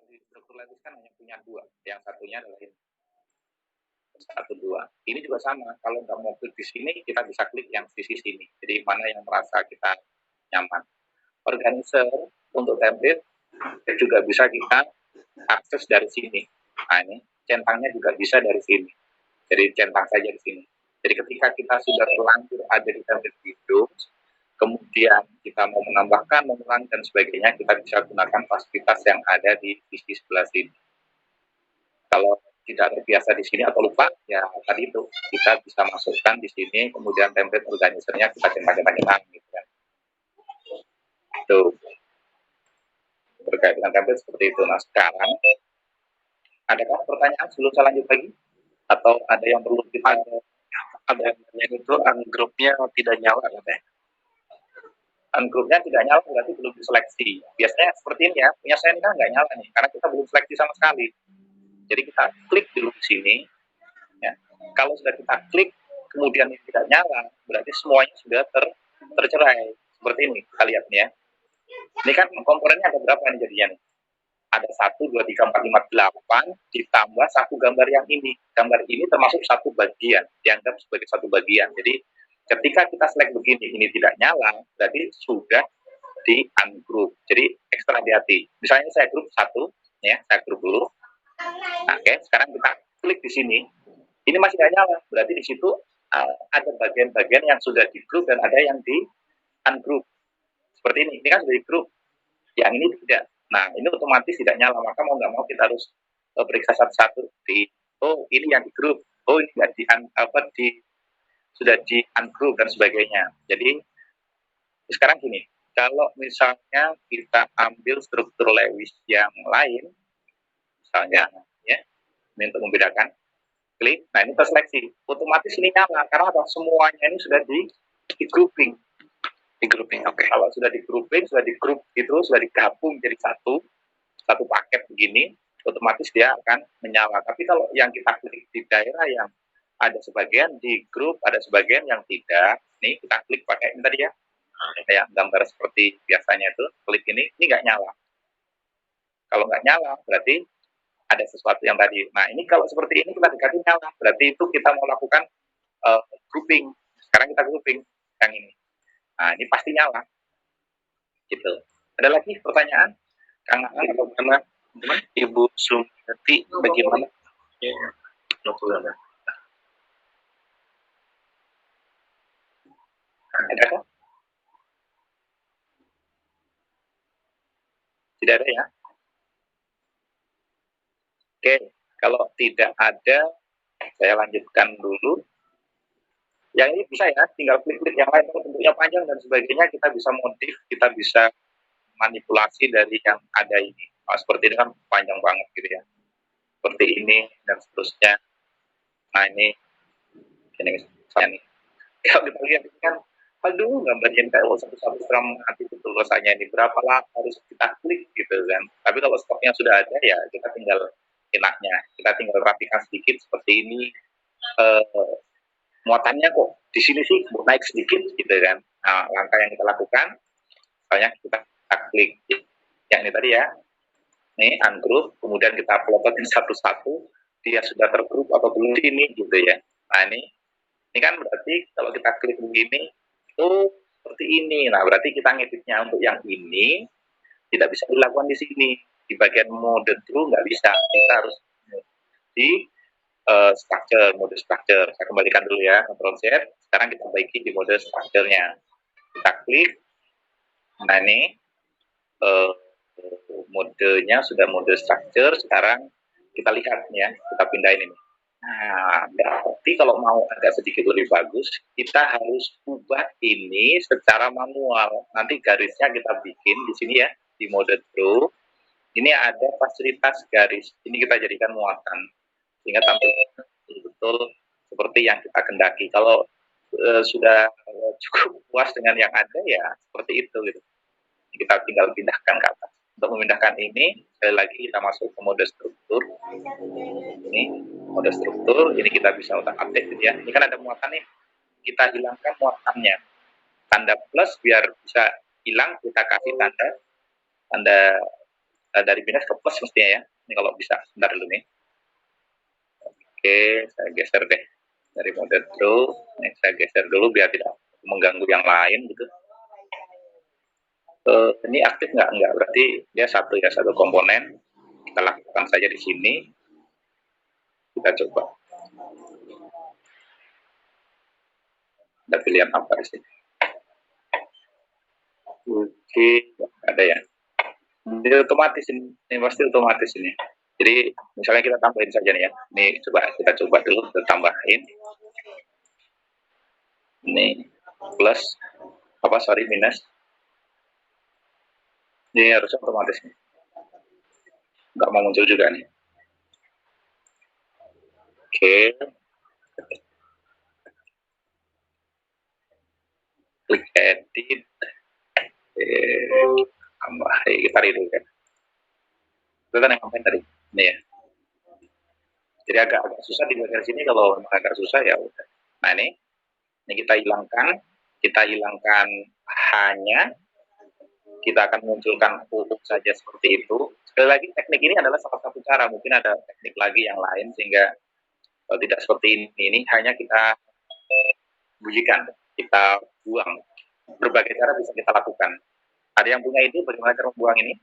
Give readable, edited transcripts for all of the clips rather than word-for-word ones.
di struktur lattice kan hanya punya dua, yang satunya adalah ini. 1, 2. Ini juga sama, kalau nggak mau klik di sini, kita bisa klik yang sisi sini. Jadi mana yang merasa kita nyaman. Organizer untuk template juga bisa kita akses dari sini. Nah ini centangnya juga bisa dari sini. Jadi centang saja di sini. Jadi ketika kita sudah terlanjur ada di template Windows, kemudian kita mau menambahkan, mengulang dan sebagainya, kita bisa gunakan fasilitas yang ada di sisi sebelah sini. Kalau tidak terbiasa di sini atau lupa, ya tadi itu kita bisa masukkan di sini, kemudian template organizer-nya kita centang gitu kan. Itu terkait dengan template seperti itu. Nah sekarang adakah pertanyaan sebelum saya lanjut lagi? Atau ada yang perlu kita ada yang itu ungroupnya tidak nyala katanya. Ungroupnya tidak nyala berarti belum diseleksi. Biasanya seperti ini ya, punya saya ini kan nggak nyala nih, karena kita belum seleksi sama sekali. Jadi kita klik dulu di sini. Ya. Kalau sudah kita klik, kemudian ini tidak nyala, berarti semuanya sudah tercerai. Seperti ini, kita lihat nih ya. Ini kan komponennya ada berapa nih jadinya nih? Ada 1, 2, 3, 4, 5, 8 ditambah satu gambar yang ini. Gambar ini termasuk satu bagian, dianggap sebagai satu bagian. Jadi ketika kita select begini, ini tidak nyala, berarti sudah di ungroup. Jadi ekstra hati-hati. Misalnya saya grup 1, ya, saya grup dulu. Nah, oke, sekarang kita klik di sini. Ini masih tidak nyala, berarti di situ ada bagian-bagian yang sudah di grup dan ada yang di ungroup. Seperti ini kan sudah di grup. Yang ini tidak. Nah, ini otomatis tidak nyala, maka mau nggak mau kita harus periksa satu-satu di ini yang di grup, ini nggak sudah di ungroup dan sebagainya. Jadi sekarang gini, kalau misalnya kita ambil struktur Lewis yang lain, misalnya ya, ini untuk membedakan, klik, nah ini terseleksi, otomatis ini nyala karena apa? Semuanya ini sudah di grouping. Di grouping, oke. Kalau sudah di grouping, sudah di group itu, sudah digabung jadi satu paket begini, otomatis dia akan menyala. Tapi kalau yang kita klik di daerah yang ada sebagian di grup, ada sebagian yang tidak, nih kita klik pakai ini tadi ya, kayak gambar seperti biasanya itu, klik ini nggak nyala. Kalau nggak nyala, berarti ada sesuatu yang tadi. Nah ini kalau seperti ini kita dikasih nyala, berarti itu kita mau lakukan grouping. Sekarang kita grouping yang ini. Nah ini pasti nyala. Gitu. Ada lagi pertanyaan? Kang Aan atau gimana? Ibu Sumiati bagaimana? Ya, Adakah? Tidak ada ya? Oke, kalau tidak ada, saya lanjutkan dulu. Yang ini bisa ya, tinggal klik-klik yang lain, bentuknya panjang dan sebagainya, kita bisa modif, kita bisa manipulasi dari yang ada ini. Nah, seperti ini kan panjang banget gitu ya. Seperti ini dan seterusnya. Nah ini misalnya nih. Kalau kita lihat ini kan, aduh gambarnya kayak satu-satu seram hati betul rasanya ini berapa lah harus kita klik gitu kan. Tapi kalau stoknya sudah ada ya kita tinggal enaknya, kita tinggal rapikan sedikit seperti ini. Muatannya kok di sini sih naik sedikit gitu kan. Nah langkah yang kita lakukan, misalnya kita klik yang ini tadi ya, nih ungroup, kemudian kita pelototin satu-satu, dia sudah tergroup atau belum ini gitu ya. Nah ini kan berarti kalau kita klik begini, seperti ini. Nah berarti kita ngeditnya untuk yang ini tidak bisa dilakukan di sini. Di bagian mode through nggak bisa, kita harus di mode structure. Saya kembalikan dulu ya, Ctrl Z. Sekarang kita baiki di mode structure-nya. Kita klik. Nah ini modenya sudah mode structure. Sekarang kita lihat ya, kita pindahin ini. Nah, berarti kalau mau agak sedikit lebih bagus, kita harus ubah ini secara manual. Nanti garisnya kita bikin di sini ya, di mode through. Ini ada fasilitas garis. Ini kita jadikan muatan. Sehingga tampil betul-betul seperti yang kita kendaki. Kalau sudah cukup puas dengan yang ada ya seperti itu gitu. Kita tinggal pindahkan ke atas. Untuk memindahkan ini, sekali lagi kita masuk ke mode struktur. Ini mode struktur, ini kita bisa otak-atik gitu ya. Ini kan ada muatan nih, kita hilangkan muatannya. Tanda plus biar bisa hilang, kita kasih tanda dari minus ke plus mestinya ya. Ini kalau bisa, sebentar dulu nih. Oke, saya geser deh dari mode draw. Ini saya geser dulu biar tidak mengganggu yang lain gitu. Ini aktif nggak? Nggak, berarti dia satu ya, satu komponen. Kita lakukan saja di sini. Kita coba. Ada pilihan apa di sini? Oke, ada ya. Ini otomatis ini pasti otomatis ini. Jadi misalnya kita tambahin saja nih ya. Ini kita coba dulu, kita tambahin. Ini plus minus. Ini harus otomatis nih. Nggak mau muncul juga nih. Oke. Klik edit. Tambah. Kita redo kan. Itu kan yang ngapain tadi. Ini ya. Jadi agak susah di bagian sini, kalau agak susah ya udah. Nah ini kita hilangkan hanya, kita akan munculkan untuk saja seperti itu. Sekali lagi teknik ini adalah salah satu cara, mungkin ada teknik lagi yang lain sehingga tidak seperti ini hanya kita bunyikan, kita buang. Berbagai cara bisa kita lakukan. Ada yang punya ide bagaimana cara membuang ini?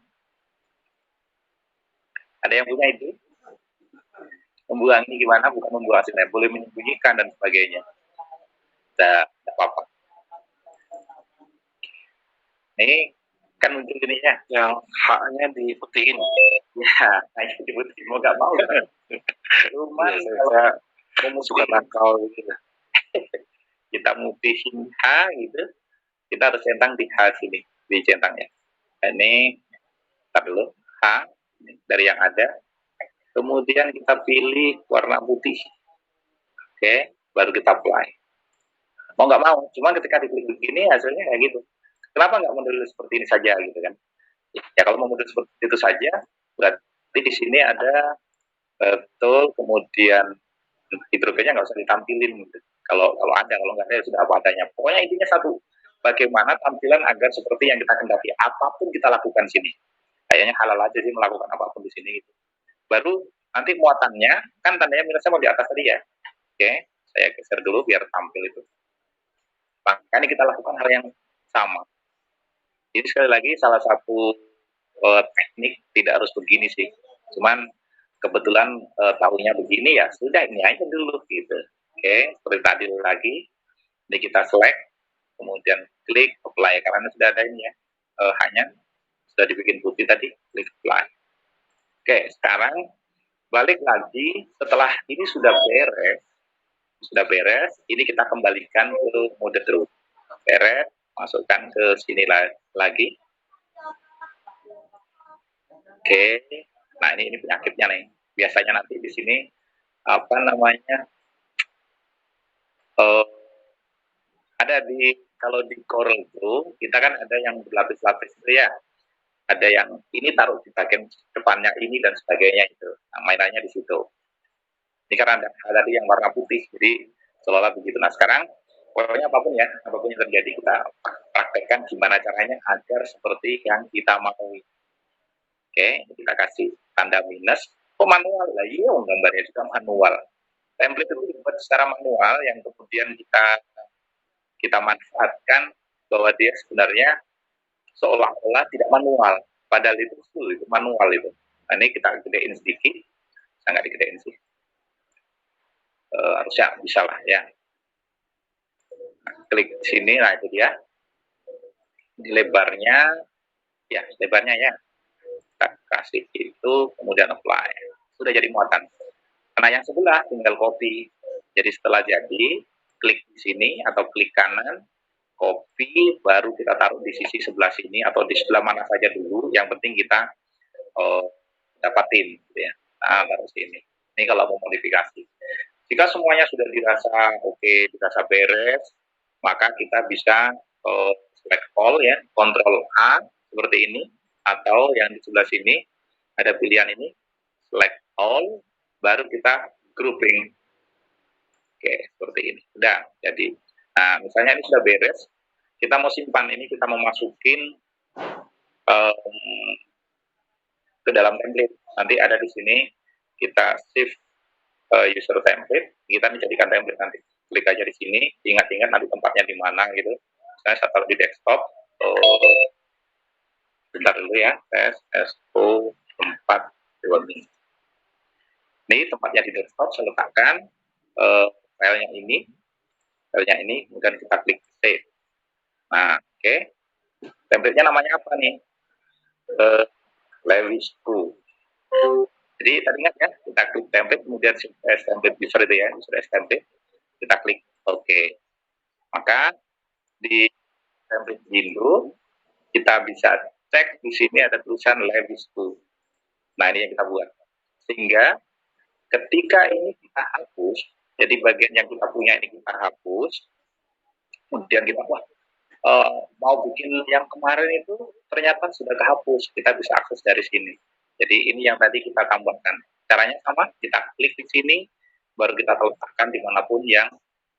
Ada yang punya ide? Membuang ini gimana? Bukan membuang hasilnya, boleh menyembunyikan dan sebagainya. Tidak apa-apa. Ini kan muncul ininya, yang haknya diputihin. Ya, hanya diputihin, mau gak mau kan? Cuman saya suka nakal gitu. Kita mutihin H gitu, kita harus centang di H sini, di centangnya. Ini kita dulu H dari yang ada, kemudian kita pilih warna putih. Oke, baru kita apply. Mau nggak mau, cuma ketika diklik begini hasilnya kayak gitu. Kenapa nggak model seperti ini saja gitu kan? Ya kalau mau model seperti itu saja, berarti di sini ada betul, kemudian hidrogennya nggak usah ditampilin gitu. Kalau ada, kalau nggak ada ya sudah apa adanya. Pokoknya intinya satu, bagaimana tampilan agar seperti yang kita kendaki. Apapun kita lakukan sini. Kayaknya halal aja sih melakukan apapun di sini gitu. Baru nanti muatannya kan tandanya minusnya mau di atas tadi ya. Oke, saya geser dulu biar tampil itu. Makanya kita lakukan hal yang sama. Jadi sekali lagi salah satu teknik, tidak harus begini sih. Cuman kebetulan tahunya begini ya sudah, ini aja dulu gitu. Oke, seperti tadi lagi, ini kita select, kemudian klik apply karena sudah ada ini ya, hanya sudah dibikin putih tadi, klik apply. Oke, sekarang balik lagi setelah ini sudah beres, ini kita kembalikan ke mode draw. Beres, masukkan ke sini lagi. Oke, nah ini penyakitnya nih. Biasanya nanti di sini apa namanya, ada kalau di Corel itu kita kan ada yang berlapis-lapis itu ya. Ada yang ini taruh di bagian depannya ini dan sebagainya itu. Nah, mainannya di situ. Ini karena ada tadi yang warna putih, jadi seolah-olah begitu. Nah sekarang pokoknya apapun yang terjadi kita praktekkan gimana caranya agar seperti yang kita mau. Oke, kita kasih tanda minus. Oh manual lah, iya gambarnya juga manual. Template itu dibuat secara manual yang kemudian kita manfaatkan bahwa dia sebenarnya seolah-olah tidak manual, padahal itu manual itu. Nah, ini kita gedein sedikit, sangat digedein sih. Harusnya bisa lah ya. Nah, klik sini, nah itu dia. Di lebarnya ya, ya. Kita kasih itu, kemudian apply. Sudah jadi muatan. Nah yang sebelah tinggal copy. Jadi setelah jadi, klik di sini atau klik kanan, copy, baru kita taruh di sisi sebelah sini atau di sebelah mana saja dulu. Yang penting kita dapatin, gitu ya. Nah, taruh sini. Ini kalau mau modifikasi. Jika semuanya sudah dirasa oke, dirasa beres, maka kita bisa select all ya, Ctrl A seperti ini, atau yang di sebelah sini ada pilihan ini, select all, baru kita grouping. Oke, seperti ini. Sudah, jadi, nah misalnya ini sudah beres, kita mau simpan ini, kita mau masukin ke dalam template. Nanti ada di sini kita save user template, kita menjadikan template nanti. Klik aja di sini, ingat-ingat nanti tempatnya di mana gitu. Saya taruh di desktop. Bentar dulu ya, SSO tempat development. Ini tempatnya di desktop, saya letakkan filenya ini, kemudian kita klik save. Nah, oke. Template-nya namanya apa nih? Lewis Pro. Jadi tadi ingat ya, kita klik template, kemudian template user itu ya, user template, kita klik OK. Maka di template window kita bisa cek di sini ada tulisan Lewis Pro. Nah, ini yang kita buat. Sehingga ketika ini kita hapus, jadi bagian yang kita punya ini kita hapus, kemudian kita mau bikin yang kemarin itu ternyata sudah kehapus, kita bisa akses dari sini. Jadi ini yang tadi kita tambahkan. Caranya sama, kita klik di sini, baru kita letakkan dimanapun yang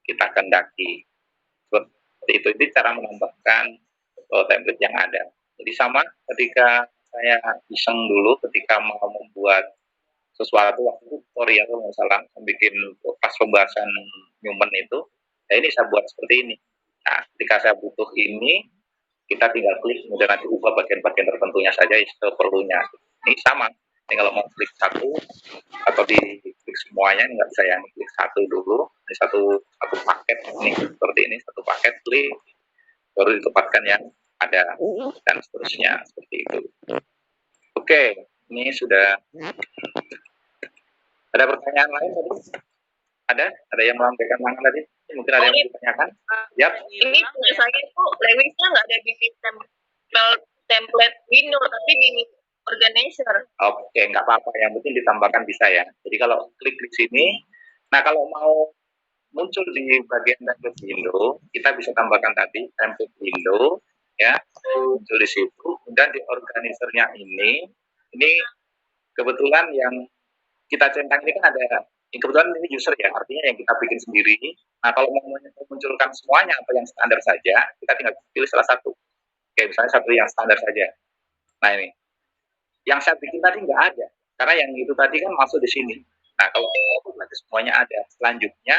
kita kehendaki. Seperti itu, ini cara menambahkan template yang ada. Jadi sama ketika saya iseng dulu, ketika mau membuat sesuatu waktu itu tutorial kalau salah bikin pas pembahasan Newman itu, ya ini saya buat seperti ini. Nah, ketika saya butuh ini, kita tinggal klik, kemudian nanti ubah bagian-bagian tertentunya saja seperlunya. Ini sama, ini kalau mau klik satu atau di klik semuanya, ini nggak bisa ya, ini klik satu dulu, ini satu paket, ini seperti ini, satu paket, klik, baru ditempatkan yang ada, dan seterusnya, seperti itu. Oke, ini sudah. Ada pertanyaan lain tadi? Ada yang melambaikan tangan tadi? Mungkin ada yang ditanyakan? Yap. Ini saya itu Lewisnya nggak ada di template window, tapi di organizer. Oke, nggak apa-apa. Yang penting ditambahkan bisa ya. Jadi kalau klik di sini, nah kalau mau muncul di bagian template window, kita bisa tambahkan tadi template window, ya, muncul di situ. Kemudian di organizernya ini kebetulan yang kita centang ini kan ada, kebetulan ini user ya, artinya yang kita bikin sendiri. Nah, kalau mau memunculkan semuanya atau yang standar saja, kita tinggal pilih salah satu. Oke, misalnya satu yang standar saja. Nah, ini. Yang saya bikin tadi nggak ada, karena yang itu tadi kan masuk di sini. Nah, kalau berarti semuanya ada. Selanjutnya,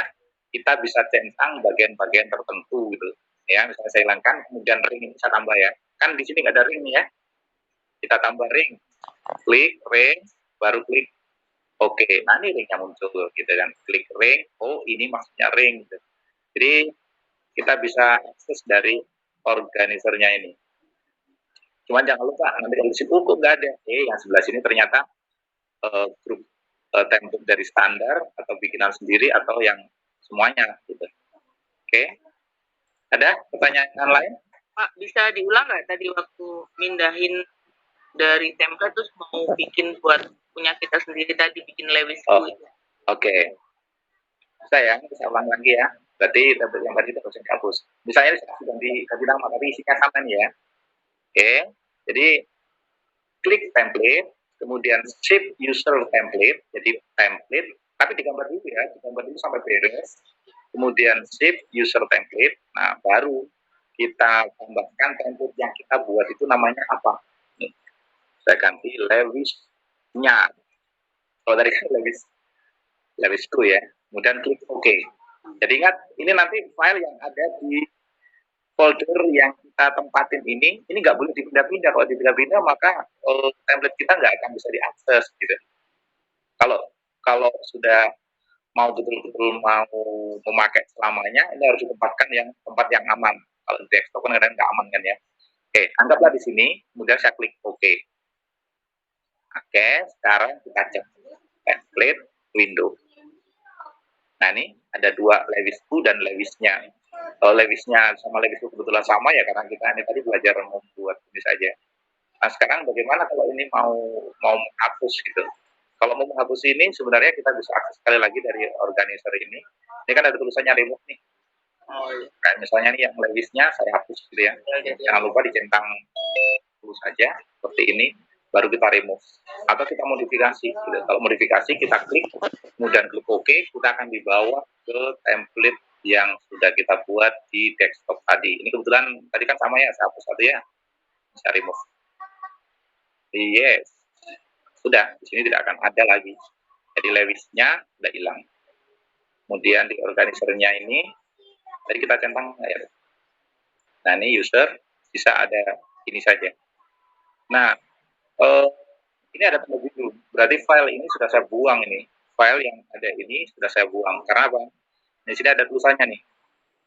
kita bisa centang bagian-bagian tertentu gitu. Ya, misalnya saya hilangkan, kemudian ring ini saya tambah ya. Kan di sini nggak ada ring ya. Kita tambah ring. Klik ring, baru klik Oke, nah ini ringnya muncul gitu kan. Klik ring, oh ini maksudnya ring gitu. Jadi kita bisa akses dari organizernya ini. Cuman jangan lupa nanti kalau di situ kok nggak ada. Yang sebelah sini ternyata grup template dari standar atau bikinan sendiri atau yang semuanya gitu. Oke. Ada pertanyaan lain? Pak, bisa diulang nggak tadi waktu mindahin dari template terus mau bikin buat punya kita sendiri tadi, bikin Lewis itu. Oke. Saya bisa ulang lagi ya. Berarti template yang tadi itu harus dihapus. Misalnya sudah dikasih nama tapi isinya sama nih ya. Oke. Jadi klik template, kemudian shift user template, jadi template, tapi digambar dulu ya, digambar dulu sampai beres. Kemudian shift user template. Nah, baru kita tambahkan template yang kita buat itu namanya apa. Nih, saya ganti Lewis-nya. Kalau tadi kan Lewis itu ya. Kemudian klik OK. Jadi ingat, ini nanti file yang ada di folder yang kita tempatin ini nggak boleh dipindah-pindah. Kalau dipindah-pindah maka template kita nggak akan bisa diakses gitu. Kalau sudah mau betul-betul mau memakai selamanya, ini harus ditempatkan tempat yang aman. Kalau di desktop kan kadang nggak aman kan ya. Oke, anggaplah di sini, kemudian saya klik OK. Oke, sekarang kita cek template window. Nah ini ada dua Lewis Pro dan Lewis-nya. Lewis-nya sama Lewis Pro kebetulan sama ya, karena kita ini tadi belajar membuat ini saja. Nah sekarang bagaimana kalau ini mau menghapus gitu? Kalau mau menghapus ini sebenarnya kita bisa akses sekali lagi dari organizer ini. Ini kan ada tulisannya remove nih. Kayak misalnya nih yang Lewis-nya saya hapus gitu ya. Jangan lupa dicentang dulu saja seperti ini, baru kita remove atau kita modifikasi gitu. Kalau modifikasi kita klik, kemudian klik OK, kita akan dibawa ke template yang sudah kita buat di desktop tadi. Ini kebetulan tadi kan sama ya, saya hapus satu ya, saya remove. Yes. sudah di sini tidak akan ada lagi. Jadi Lewisnya udah hilang. Kemudian di organisernya ini tadi kita centang ya. Nah ini user bisa ada ini saja. Nah ini ada tanda biru. Berarti file ini sudah saya buang ini. File yang ada ini sudah saya buang. Karena apa? Di sini ada tulisannya nih.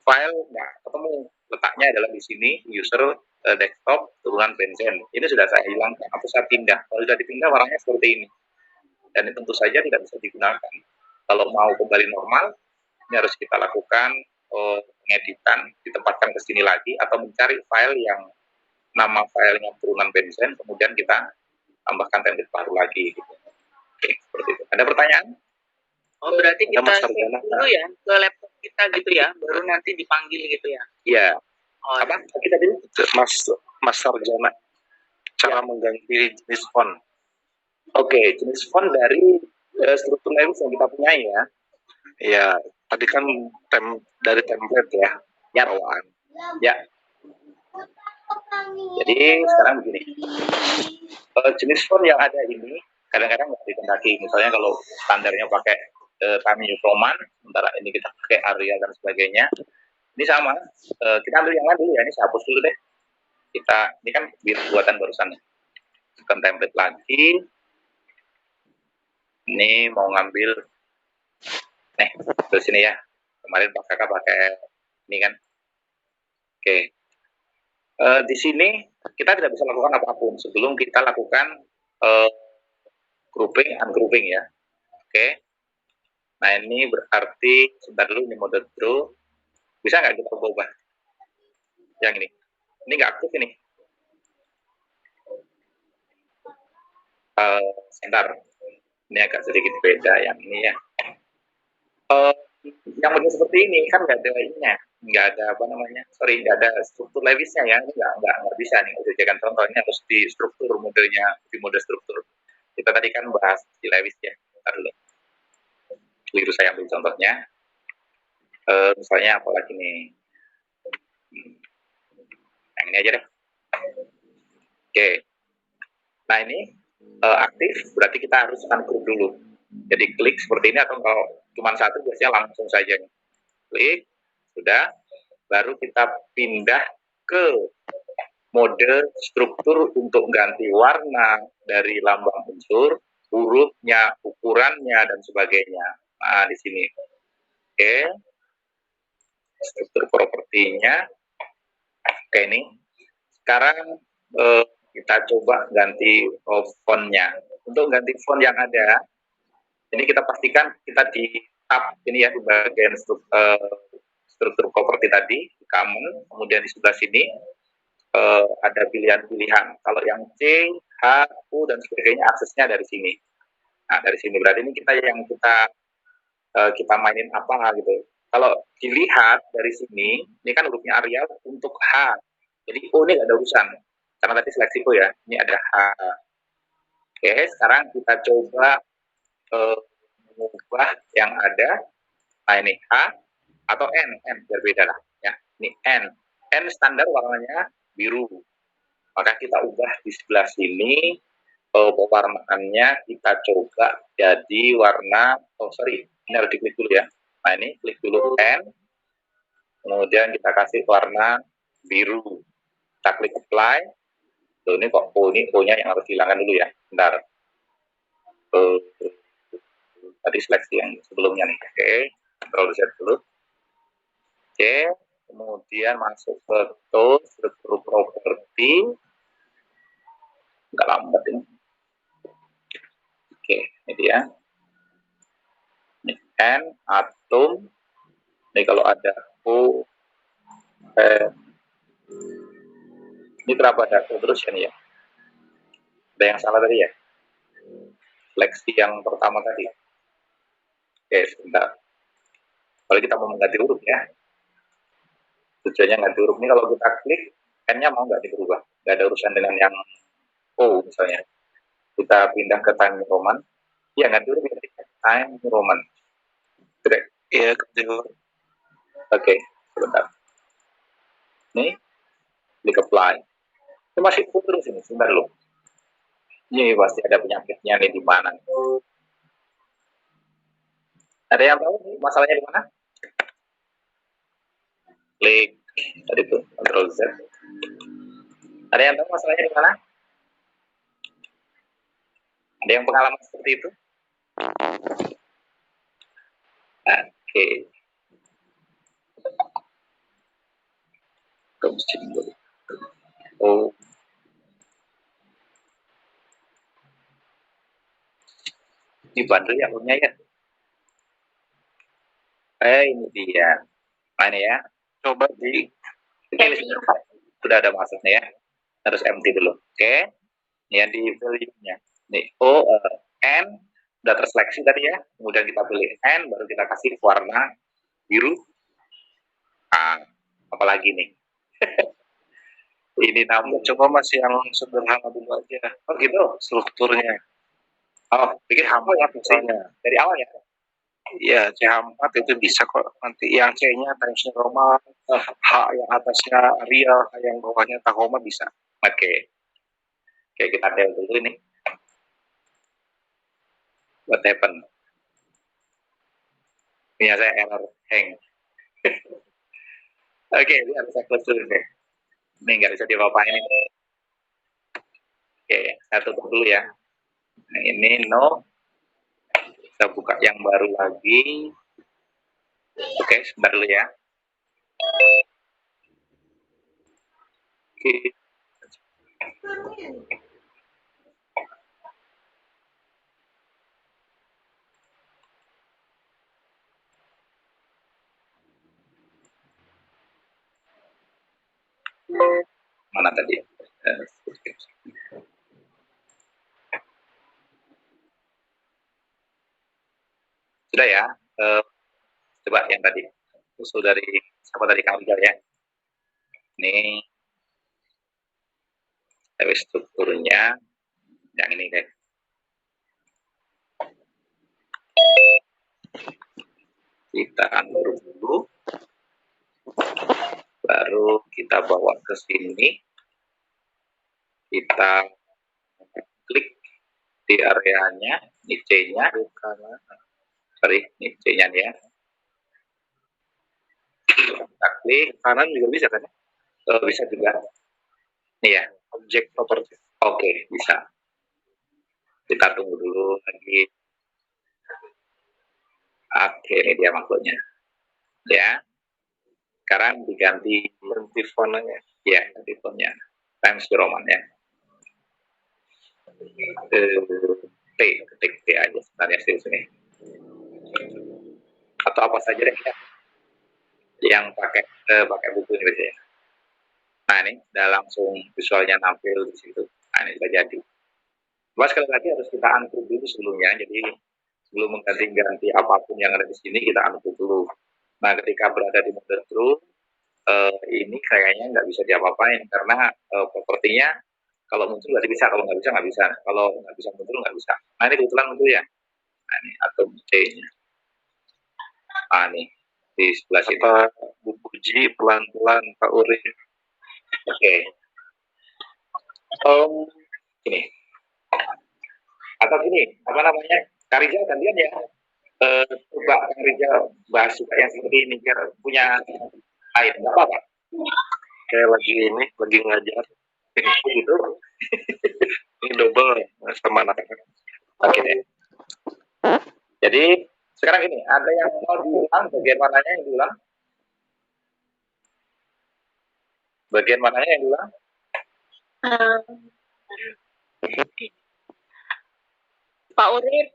File nggak ketemu. Letaknya adalah di sini user desktop turunan Benzen. Ini sudah saya hilangkan atau saya pindah. Kalau sudah dipindah warnanya seperti ini. Dan ini tentu saja tidak bisa digunakan. Kalau mau kembali normal, ini harus kita lakukan pengeditan, ditempatkan ke sini lagi atau mencari file yang nama filenya turunan Benzen, kemudian kita tambahkan template baru lagi. Gitu. Oke, seperti itu. Ada pertanyaan? Oh, berarti kita save dulu ya ke laptop kita gitu ya, baru nanti dipanggil gitu ya? Iya. Oh, apa? Kita dulu, Mas Sarjana, cara mengganti jenis font. Oke, jenis font dari struktur Lewis yang kita punya ya. Ya, tadi kan dari template ya. Ya, bawaan. Ya. Jadi sekarang begini. Jenis font yang ada ini kadang-kadang nggak dikendaki. Misalnya kalau standarnya pakai Times New Roman, sementara ini kita pakai Arial dan sebagainya. Ini sama. Kita ambil yang lain dulu ya. Ini saya hapus dulu deh. Ini kan buatan barusan. Tekan template lagi. Ini mau ngambil dari sini ya. Kemarin Pak Kakak pakai ini kan. Oke. Di sini kita tidak bisa lakukan apapun sebelum kita lakukan grouping, ungrouping ya. Oke. Nah ini berarti sebentar dulu ini mode draw. Bisa nggak kita ubah? Yang ini. Ini nggak aktif ini. Sebentar. Ini agak sedikit beda yang ini ya. Yang model seperti ini kan nggak ada ininya, nggak ada apa namanya, nggak ada struktur Lewisnya ya, ini nggak bisa nih. Untuk jadikan contohnya harus di struktur modelnya, di mode struktur. Kita tadi kan bahas di Lewis ya. Bentar dulu. Keliru saya ambil contohnya. Misalnya apalagi nih, yang ini aja deh. Oke. Nah ini aktif, berarti kita harus ungroup dulu. Jadi klik seperti ini atau kalau cuma satu biasanya langsung saja. Klik, sudah, baru kita pindah ke mode struktur untuk ganti warna dari lambang unsur, hurufnya, ukurannya, dan sebagainya. Nah, di sini. Oke. Struktur propertinya. Oke, ini. Sekarang kita coba ganti fontnya. Untuk ganti font yang ada, ini kita pastikan kita di tab ini ya, di bagian struktur properti tadi, common, kemudian di sebelah sini ada pilihan-pilihan. Kalau yang C, H, U, dan sebagainya aksesnya dari sini. Nah, dari sini berarti ini kita mainin apa gitu. Kalau dilihat dari sini, ini kan hurufnya Arial untuk H. Jadi O ini nggak ada urusan. Karena tadi seleksi O ya, ini ada H. Oke, sekarang kita coba mengubah yang ada. Nah ini H atau N biar beda lah. Ya, ini N. N standar warnanya biru. Maka kita ubah di sebelah sini pewarnaannya kita coba jadi warna, ini harus diklik dulu ya. Nah ini klik dulu N, kemudian kita kasih warna biru. Kita klik apply. Tuh, ini kok ini O-nya yang harus dihilangkan dulu ya. Bentar. Tadi seleksi yang sebelumnya nih. Oke, Ctrl Z dulu. Oke, kemudian masuk ke tools, struktur properti. Nggak lambat ini. Oke, ini dia. Ini N, atom. Ini kalau ada O, ini kenapa ada O terus ya nih ya? Ada yang salah tadi ya? Seleksi yang pertama tadi. Oke, sebentar. Kalau kita mau mengganti huruf ya. Tujuannya ganti huruf ini kalau kita klik, N-nya mau nggak dirubah? Nggak ada urusan dengan yang O misalnya. Kita pindah ke Time Roman. Ya, ganti huruf ya. Time Roman. Iya, ganti huruf. Oke, sebentar. Ini, klik apply. Ini masih full terus ini, sebentar loh. Ini pasti ada penyakitnya nih di mana. Ada yang tahu nih masalahnya di mana? Klik tadi tuh Ctrl Z. Ada yang tahu masalahnya di mana? Ada yang pengalaman seperti itu? Oke. Oh. Ini bandel ya punya ya. Ini dia. Mana ya? Coba di ini sudah ada masuknya ya. Harus empty dulu. Oke. Ini yang di value-nya. Nih N udah terseleksi tadi ya. Kemudian kita pilih N, baru kita kasih warna biru. Apalagi nih. Ini namun coba masih yang sederhana dulu aja. Oh gitu strukturnya. Oh, bikin H4 ya misalnya. Dari awal ya? Iya, C4 itu bisa kok. Nanti yang C-nya Times New Roman, H yang atasnya Real, H yang bawahnya Tahoma bisa. Oke. Oke, kita del dulu ini. What happened? Ini saya error hang. Oke, ini harus saya close dulu deh. Ini nggak bisa diapa-apain ini. Oke, saya tutup dulu ya. Nah, ini no. Kita buka yang baru lagi. Oke, sebentar dulu ya. Oke. Mana tadi? Sudah ya. Coba yang tadi. Usul dari siapa tadi Kang Rijal ya. Ini dari strukturnya yang ini guys. Kita unroot dulu. Baru kita bawa ke sini. Kita klik di areanya, ini C-nya. Sorry, ini C-nya ya. Kita klik, kanan juga bisa kan? Bisa juga. Ini ya, object property. Oke, bisa. Kita tunggu dulu lagi. Oke, ini dia makhluknya. Ya. Sekarang diganti fontnya. Ya, ganti fontnya. Times New Roman ya. Ketik T aja sebenarnya sini. Atau apa saja deh ya. Yang pakai buku ini biasanya. Nah ini udah langsung visualnya tampil di situ. Nah ini sudah jadi. Cuma sekali lagi harus kita uncrypt dulu sebelumnya. Jadi sebelum mengganti apapun yang ada di sini kita uncrypt dulu. Nah ketika berada di mode true, ini kayaknya nggak bisa diapa-apain karena propertinya kalau muncul nggak bisa, kalau nggak bisa nggak bisa. Kalau nggak bisa muncul nggak bisa. Nah ini kebetulan muncul ya. Nah ini atom C-nya. Nah ini di sebelah sini. Bu Puji pelan-pelan Pak Uri. Oke. Ini. Atau gini, apa namanya? Karijal gantian ya. Coba Karijal bahas juga yang seperti ini biar punya air, nggak apa-apa. Kayak lagi ngajar. Gitu. Ini double sama anak-anak. Oke deh. Jadi sekarang gini, ada yang mau diulang, bagian mananya yang diulang? Bagian mananya yang diulang? Pak Urip.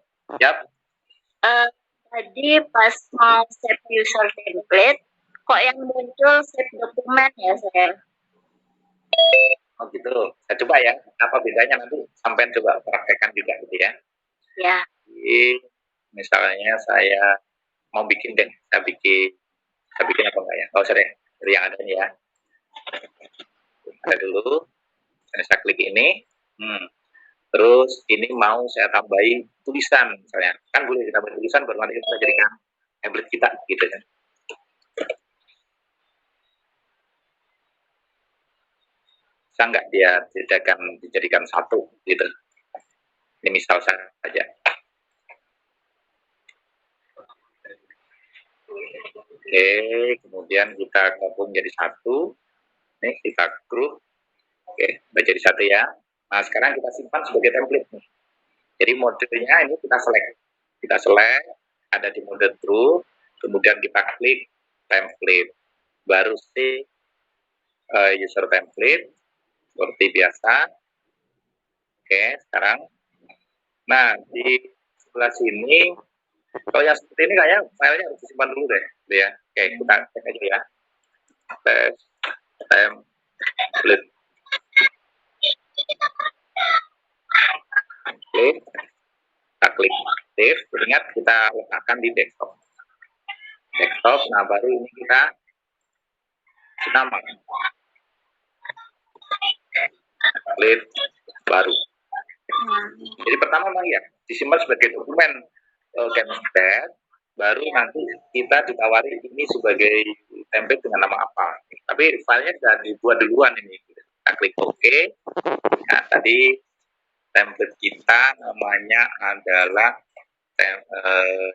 Yap. Tadi pas mau save user template, kok yang muncul save dokumen ya saya? Oh gitu. Saya coba ya. Apa bedanya nanti sampai coba praktekkan juga gitu ya. Ya. Jadi, misalnya saya mau bikin deh. Saya bikin apa enggak ya? Nggak usah deh. Dari yang ada ya. Ada dulu. Saya klik ini. Terus ini mau saya tambahin tulisan misalnya. Kan boleh kita tambahin tulisan baru nanti kita jadikan template kita gitu kan. Bisa nggak dia dijadikan satu gitu. Ini misal saja. Oke, kemudian kita gabung jadi satu. Nih, kita grup. Oke, udah jadi satu ya. Nah, sekarang kita simpan sebagai template nih. Jadi modenya ini kita select. Kita select, ada di mode true, kemudian kita klik template. Baru sih user template, seperti biasa. Oke, sekarang. Nah, di sebelah sini, kalau yang seperti ini kayaknya filenya harus disimpan dulu deh. Ya. Oke, kita cek aja ya. Tes, template. Klik. Kita klik save, ingat kita letakkan di desktop. Nah baru ini kita nama template baru. Jadi pertama memang ya disimpan sebagai dokumen Kemsted, baru nanti kita ditawari ini sebagai template dengan nama apa. Tapi filenya sudah dibuat duluan ini. Kita klik OK. Nah tadi template kita namanya adalah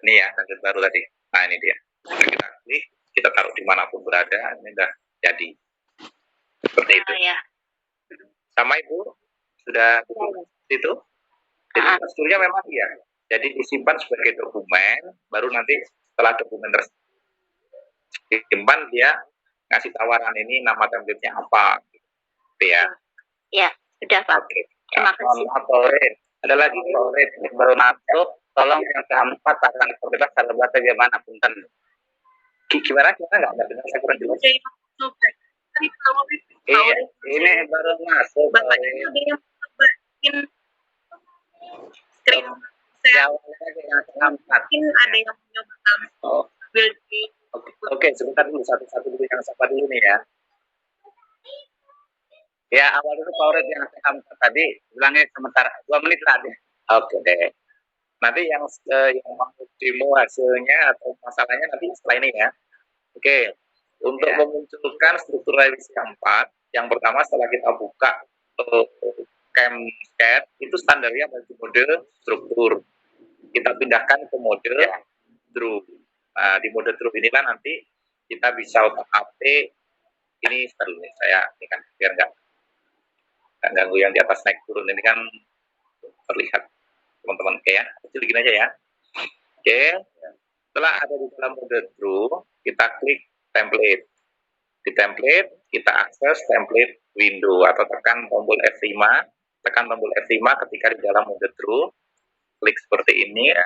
ini ya template baru tadi. Nah ini dia. Kita klik, kita taruh dimanapun berada, ini udah jadi seperti itu. Ya. Sama Ibu sudah itu. Jadi prosedurnya memang iya. Jadi disimpan sebagai dokumen, baru nanti setelah dokumen tersebut disimpan dia ngasih tawaran ini nama template-nya apa, gitu ya. Ya, sudah Pak. Oke. Terima kasih. Ada lagi yang baru masuk, tolong yang keempat akan berbebas kalau buat bagaimana punten. Gimana nggak benar saya kurang jelas. Iya, ini baru masuk. Bapaknya ada yang bikin screen share. Mungkin ada yang mencoba build di. Oke, sebentar dulu satu-satu dulu yang siapa dulu nih ya. Ya awal itu Pauret yang saya tadi bilangnya sementara 2 menit tadi. Oke deh. Nanti yang mau demo hasilnya atau masalahnya nanti setelah ini ya. Oke. Untuk memunculkan struktur revisi keempat, yang pertama setelah kita buka Kemsted itu standarnya bagi mode struktur. Kita pindahkan ke mode draw. Nah, di mode draw inilah nanti kita bisa otak-atik ini setelah saya ini kan biar nggak ganggu yang di atas naik turun ini kan terlihat teman-teman. Oke ya, kecil gini aja ya. Oke, setelah ada di dalam mode draw, kita klik template. Di template kita akses template window atau tekan tombol F5, ketika di dalam mode draw, klik seperti ini ya.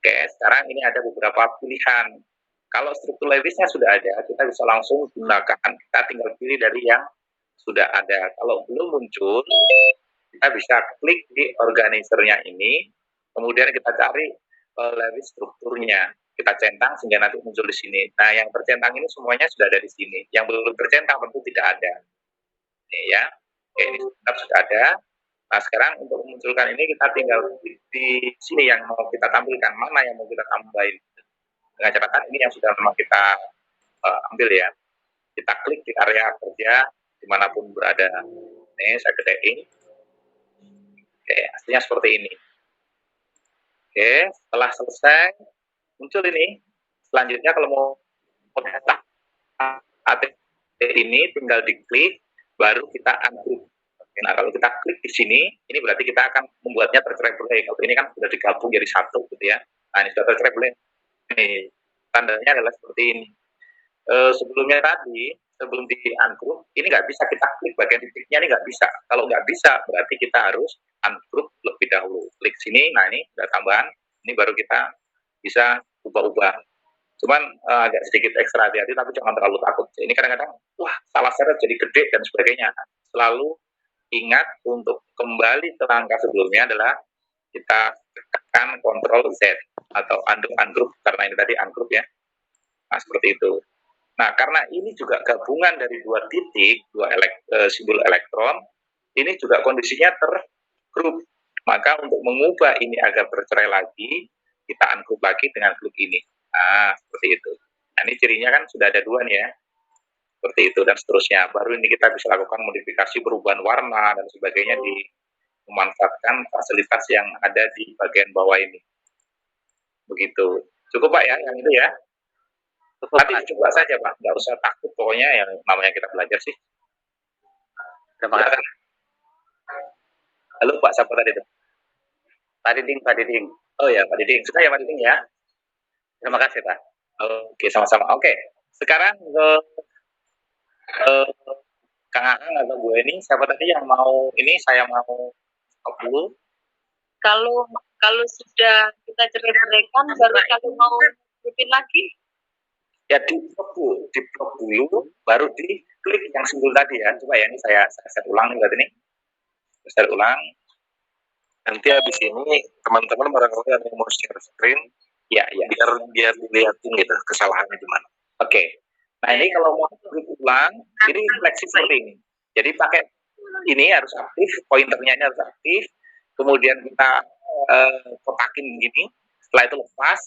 Oke, sekarang ini ada beberapa pilihan. Kalau struktur levisnya sudah ada, kita bisa langsung gunakan. Kita tinggal pilih dari yang sudah ada. Kalau belum muncul, kita bisa klik di organizernya ini, kemudian kita cari levis strukturnya, kita centang sehingga nanti muncul di sini. Nah, yang tercentang ini semuanya sudah ada di sini. Yang belum tercentang tentu tidak ada. Ini ya, oke, ini sudah ada. Nah, sekarang untuk memunculkan ini kita tinggal di sini yang mau kita tampilkan, mana yang mau kita tambahin. Dengan catatan ini yang sudah memang kita ambil ya. Kita klik di area kerja dimanapun berada. Ini saya gedein. Oke, hasilnya seperti ini. Oke, setelah selesai muncul ini. Selanjutnya kalau mau ini tinggal diklik, baru kita ungroup. Nah, kalau kita klik di sini, ini berarti kita akan membuatnya tercerai-berai. Kalau ini kan sudah digabung jadi satu, gitu ya. Nah, ini sudah tercerai-berai. Ini tandanya adalah seperti ini. Sebelumnya tadi, sebelum di ungroup, ini nggak bisa kita klik bagian titiknya, ini nggak bisa. Kalau nggak bisa, berarti kita harus ungroup lebih dahulu. Klik sini, nah ini ada tambahan, ini baru kita bisa ubah-ubah. Cuman agak sedikit ekstra hati-hati, tapi jangan terlalu takut. Ini kadang-kadang, wah salah seret jadi gede dan sebagainya. Selalu ingat untuk kembali ke langkah sebelumnya adalah kita tekan Ctrl Z atau ungroup, karena ini tadi ungroup ya. Nah, seperti itu. Nah, karena ini juga gabungan dari dua titik, simbol elektron, ini juga kondisinya tergroup. Maka untuk mengubah ini agar tercerai lagi, kita ungroup lagi dengan klik ini. Nah, seperti itu. Nah, ini cirinya kan sudah ada dua nih ya. Seperti itu dan seterusnya. Baru ini kita bisa lakukan modifikasi perubahan warna dan sebagainya di memanfaatkan fasilitas yang ada di bagian bawah ini. Begitu. Cukup Pak ya, yang itu ya. Nanti coba saja Pak, nggak usah takut, pokoknya yang namanya kita belajar sih. Terima kasih. Halo Pak, siapa tadi itu? Pak Diding. Oh ya, Pak Diding. Sudah ya Pak Diding ya? Terima kasih Pak. Oke, sama-sama. Oke, sekarang Kang Ahang atau Bu Eni, siapa tadi yang mau ini? Saya mau stop dulu. Kalau sudah kita ceritakan, baru kalau mau bikin lagi. Ya di blok dulu, baru diklik yang simbol tadi ya. Coba ya, ini saya share ulang nih berarti ini. Share ulang. Nanti habis ini teman-teman barangkali ada yang mau share screen, Ya. biar dilihatin gitu kesalahannya di mana. Oke. Nah ini kalau mau klik ulang, ini fleksi seperti ini. Jadi pakai ini harus aktif, pointernya ini harus aktif. Kemudian kita kotakin begini. Setelah itu lepas.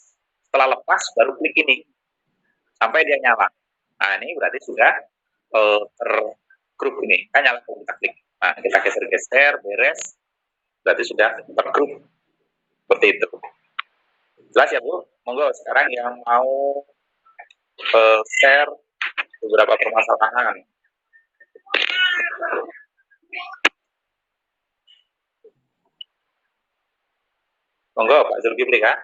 Setelah lepas baru klik ini sampai dia nyala. Nah ini berarti sudah tergrup ini. Kan nyala kalau kita klik. Nah kita geser-geser, beres. Berarti sudah tergrup. Seperti itu. Jelas ya Bu? Monggo sekarang yang mau share beberapa permasalahan. Monggo Pak Zulkifli Kak.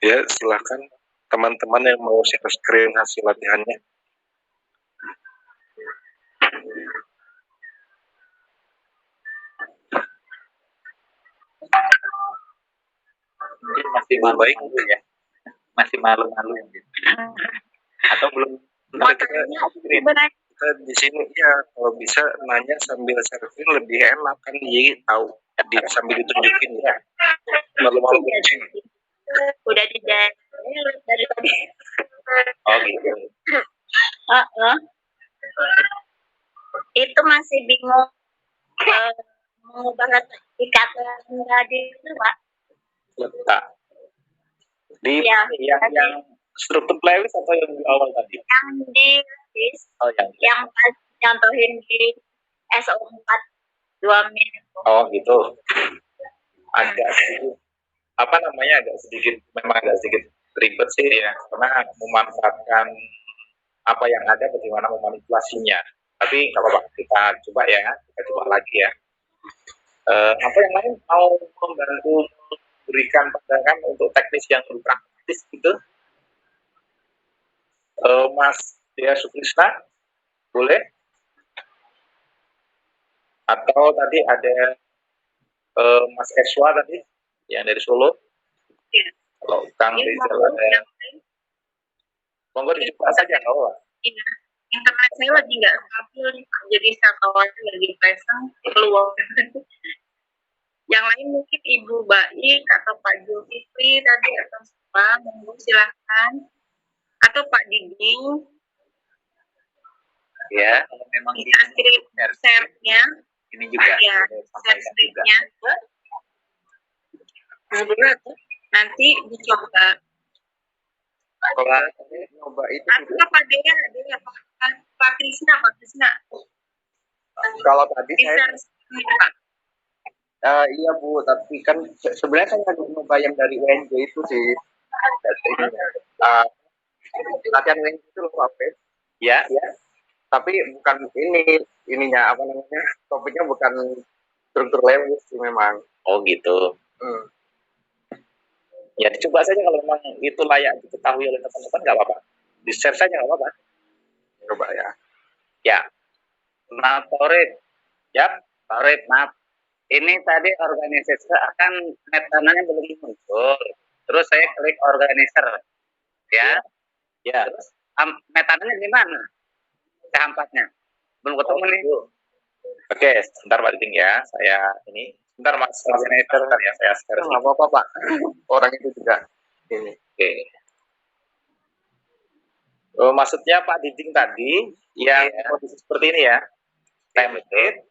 Ya, silakan teman-teman yang mau share screen hasil latihannya. Mungkin masih malu-malu ya. Masih malu-malu gitu. Atau belum Kita di sini ya kalau bisa nanya sambil share screen lebih enak kan, jadi tahu sambil ditunjukin ya. Malu-malu kucing. Udah di dari tadi. Oh gitu. Itu masih bingung mengubah ikatan tadi itu Pak. Letak. Di Ya, yang struktur playlist atau yang di awal tadi? Yang di list, Oh yang pas nyontohin di SO4 2 menit. Oh gitu. Agak sedikit, memang agak sedikit ribet sih ya, karena memanfaatkan apa yang ada, bagaimana memanipulasinya. Tapi nggak apa-apa, kita coba lagi ya. Apa yang lain mau membantu berikan pandangan untuk teknis yang lebih praktis gitu? Mas Dea Sukrisna, boleh? Atau tadi ada Mas Eswa tadi yang dari Solo. Ya. Kalau Kang Rizal ada, monggo dicoba saja nggak apa-apa. Iya. Internet saya lagi nggak stabil nih, jadi saya khawatir lagi pasang keluar. Yang lain mungkin Ibu Baik atau Pak Zulkifli tadi atau siapa, monggo silakan. Atau Pak Diding. Ya, kalau memang bisa share-nya. Ini juga. Ya, share-nya. Nanti dicoba. Kalau nyoba itu atau Pak Dea, Pak Krisna. kalau tadi Bisa iya Bu, tapi kan sebenarnya saya nyoba yang dari UNJ itu sih. Latihan UNJ itu loh apa? Ya. Tapi bukan ininya apa namanya? Topiknya bukan struktur Lewis sih memang. Oh gitu. Ya dicoba saja, kalau memang itu layak diketahui oleh teman-teman nggak apa-apa. Di-share saja nggak apa-apa. Coba ya. Ya. Nah, Torit. Ya, Torit, maaf. Ini tadi organizer akan metananya belum muncul. Terus saya klik organizer. Ya. Terus metananya gimana? Kehampatnya. Belum ketemu nih. Oke, sebentar Pak Diding ya. Saya ini. Sebentar Mas Organizer ya, saya share. Nggak apa-apa Pak. Orang itu juga ini. Oke. Maksudnya Pak Diding tadi yang kondisi seperti ini ya. Template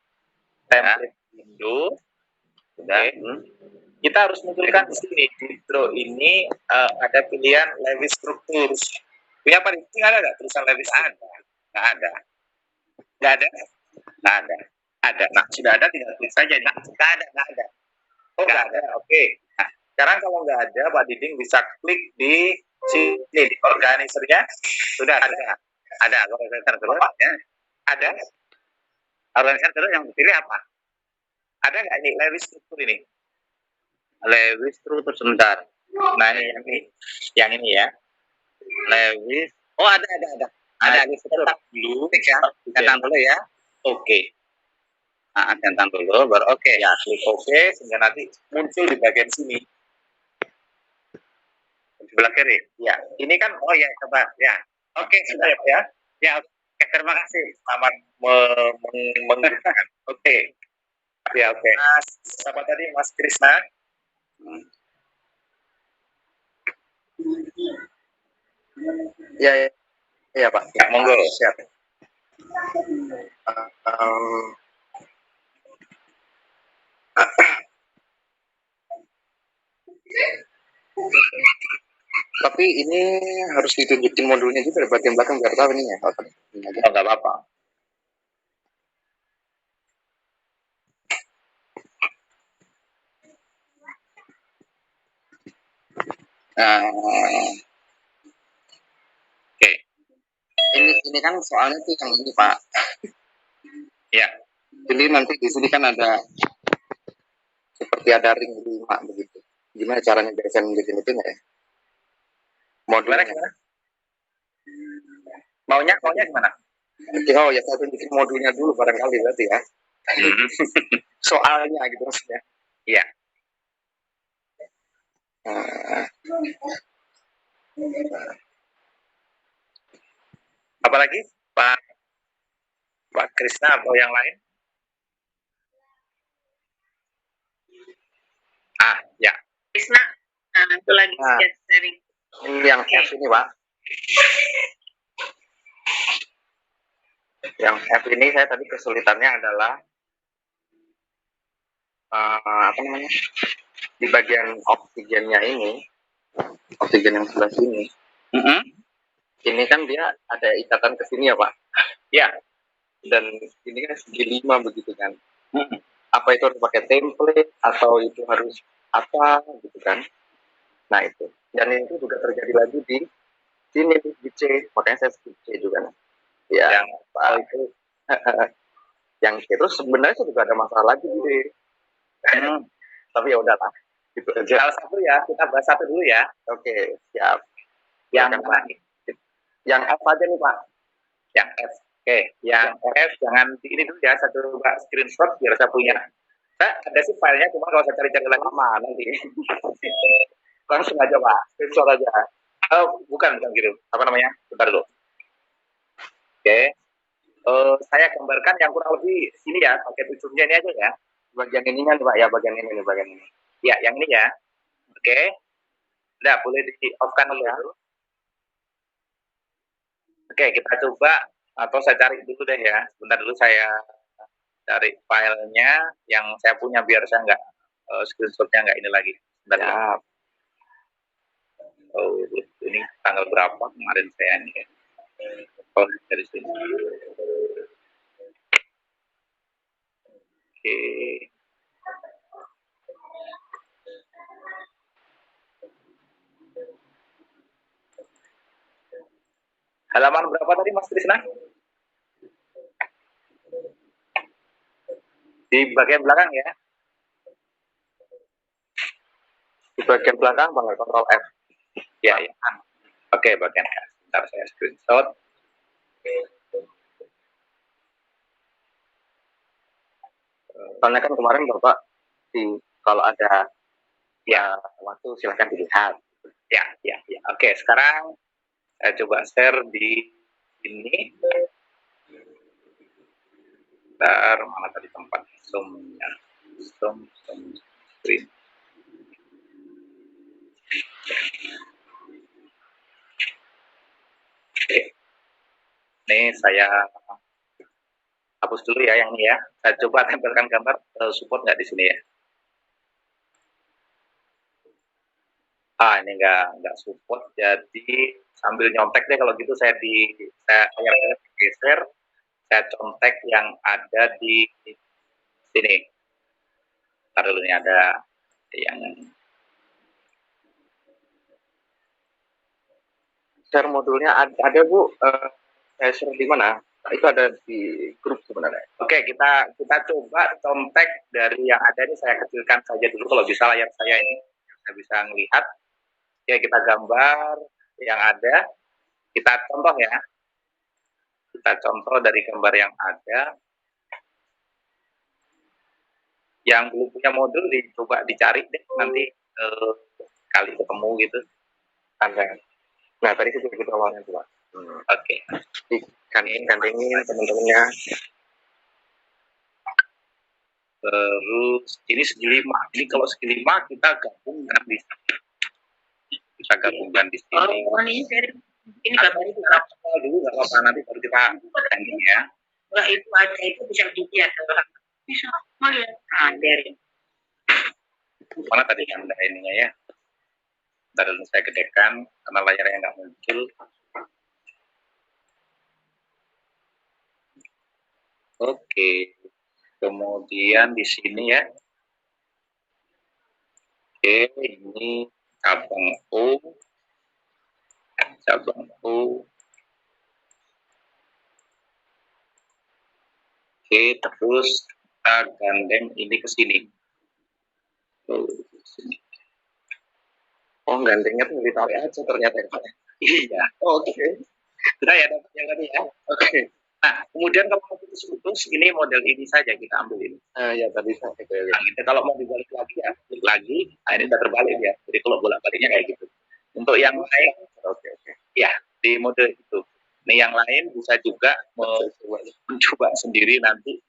window. Kita harus munculkan di sini. Di draw ini ada pilihan Lewis Structures. Punya Pak Diding ada nggak tulisan Lewis? Nggak ada. Nggak ada? Nggak ada. Ada. Nah, sudah ada tinggal klik saja. Nah, nggak ada. Oh, nggak ada. Oke. Nah, sekarang kalau nggak ada, Pak Diding bisa klik di sini, di organisernya. Sudah ada. Ada organiser terus. Ya. Ada. Organiser terus yang dipilih apa? Ada nggak ini Lewis struktur ini? Lewis struktur sebentar. Nah, ini yang ini ya. Lewis. Oh, ada. Ada Lewis struktur dulu. Centang dulu ya. Oke. Nah, centang dulu, baru oke. Ya, klik oke, sehingga nanti muncul di bagian sini. Di sebelah kiri. Ya, ini kan, oh ya, coba. Ya, oke, sudah ya, Pak ya. Ya, oke, terima kasih. Selamat menggunakan. Oke. Ya, oke. Mas, siapa tadi? Mas Krisna. Ya, Pak. Ya, monggo. Siap. Tapi ini harus ditunjukin modulnya juga di bagian belakang biar tahu ini ya. Oh, nggak apa-apa. Oke. Ini kan soalnya tuh yang ini, Pak. Ya. Jadi nanti di sini kan ada seperti ada ring 5 begitu. Gimana caranya biasa menjadi itu nggak ya? Modulnya Gimana? Maunya gimana? Oh ya, saya tunjukin modulnya dulu barangkali berarti ya. Soalnya gitu maksudnya. Iya. Apalagi Pak Krisna atau yang lain? Ya. Krisna, itu lagi sharing. Ini yang F ini, Pak. Yang F ini saya tadi kesulitannya adalah apa namanya? Di bagian oksigennya ini, oksigen yang sebelah sini. Ini kan dia ada ikatan ke sini ya, Pak. Ya. Dan ini kan segi 5 begitu kan. Apa itu harus pakai template atau itu harus apa gitu kan? Nah itu. Dan itu juga terjadi lagi di sini di C. Makanya saya skip C juga. Ya, Pak itu yang terus sebenarnya juga ada masalah lagi gitu. Tapi ya udahlah. Gitu aja. Salah satu ya, kita bahas satu dulu ya. Oke, siap. Yang F aja nih, Pak. Yang F. Oke, yang F jangan di ini dulu ya, satu screenshot biar saya punya. Saya ada sih filenya, cuma kalau saya cari-cari lagi mana nanti. Langsung aja, Pak. Screenshot aja. Bukan gitu. Apa namanya? Bentar dulu. Oke. Saya gambarkan yang kurang lebih sini ya, pakai ujungnya ini aja ya. Bagian ininya nih, Pak, ya, bagian ini. Ya, yang ini ya. Oke. Udah, boleh di-off-kan dulu ya. Oke, kita coba, atau saya cari dulu deh ya. Sebentar dulu saya cari filenya yang saya punya biar saya nggak screenshotnya nggak ini lagi. Sebentar ya. Oh, ini tanggal berapa kemarin saya ini? Oh, dari sini. Oke. Halaman berapa tadi Mas Krisna? Di bagian belakang ya? Di bagian belakang, Bang, Ctrl F. Ya. Oke, bagian F. Bentar saya screenshot. Soalnya kan kemarin Bapak kalau ada waktu silahkan dilihat. Ya. Oke, sekarang saya coba share di ini. Bentar, mana tadi tempat zoom-nya? Zoom screen. Oke. Ini saya hapus dulu ya yang ini ya. Saya coba tempelkan gambar, support nggak di sini ya? Ini nggak support, jadi sambil nyontek deh kalau gitu saya geser, saya contek yang ada di sini. Ntar dulu nih ada yang share modulnya ada Bu, saya share di mana? Itu ada di grup sebenarnya. Oke, kita coba contek dari yang ada ini, saya kecilkan saja dulu kalau bisa layar saya ini, saya bisa melihat. Oke, kita gambar yang ada, kita contoh ya. Kita contoh dari gambar yang ada. Yang belum punya modul dicoba dicari deh nanti kali ketemu gitu. Nah, tadi itu kita awalnya Pak. Oke. Gandengin teman-temannya. Terus ini segi 5. Ini kalau segi 5 kita gabungkan di sini. Kita gabungkan di sini. Ini gambar itu dulu nggak apa-apa, nanti baru kita banding ya. Enggak, itu aja, itu bisa dilihat orang. Bisa, mau lihat. Biarin. Mana tadi anda ininya ya? Ntar dulu saya gedekan karena layarnya nggak muncul. Oke, kemudian di sini ya. Oke, ini cabang O. Cabang O. Oke, terus kita gandeng ini ke sini. Oh, gandengnya tuh ditarik aja ternyata ya Pak. Iya. Oke. Sudah ya dapat yang tadi ya. Oke. Nah, kemudian kalau mau putus-putus, ini model ini saja kita ambil ini. Ya tadi saya Nah, gitu. Kalau mau dibalik lagi ya, balik lagi. Nah, ini udah terbalik ya. Jadi kalau bolak-baliknya kayak gitu. Untuk yang lain, oke. Ya di model itu. Ini yang lain bisa juga mencoba sendiri nanti.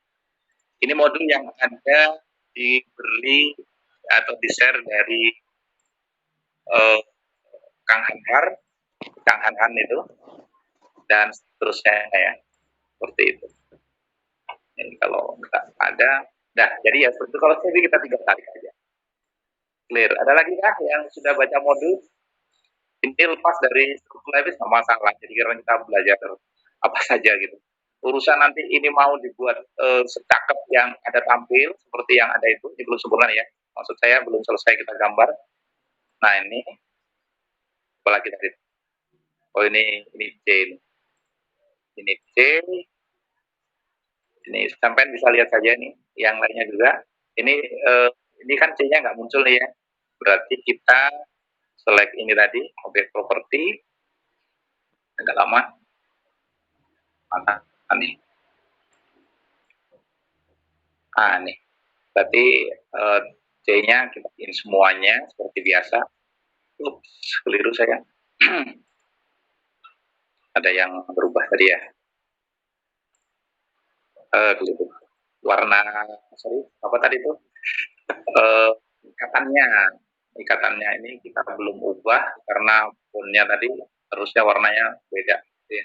Ini modul yang ada diberi atau di-share dari Kang Han itu, dan seterusnya ya, seperti itu. Ini kalau nggak ada, nah jadi ya seperti itu. Kalau sendiri kita tinggal tarik aja. Clear. Ada lagi kah yang sudah baca modul? Ini lepas dari struktur Levis nggak masalah. Jadi karena kita belajar apa saja gitu. Urusan nanti ini mau dibuat secakep yang ada tampil seperti yang ada itu, ini belum sempurna ya. Maksud saya belum selesai kita gambar. Nah ini, apalagi tadi? Oh ini C. Ini C. Ini sampai bisa lihat saja nih. Yang lainnya juga. Ini kan C-nya nggak muncul nih ya. Berarti kita select ini tadi, objek property. Agak lama. Mana? Nih. Nih. Berarti C-nya kita in semuanya seperti biasa. Ups, keliru saya. Ada yang berubah tadi ya. Keliru. Warna, apa tadi itu? Ikatannya ini kita belum ubah karena fontnya tadi harusnya warnanya beda. Ya.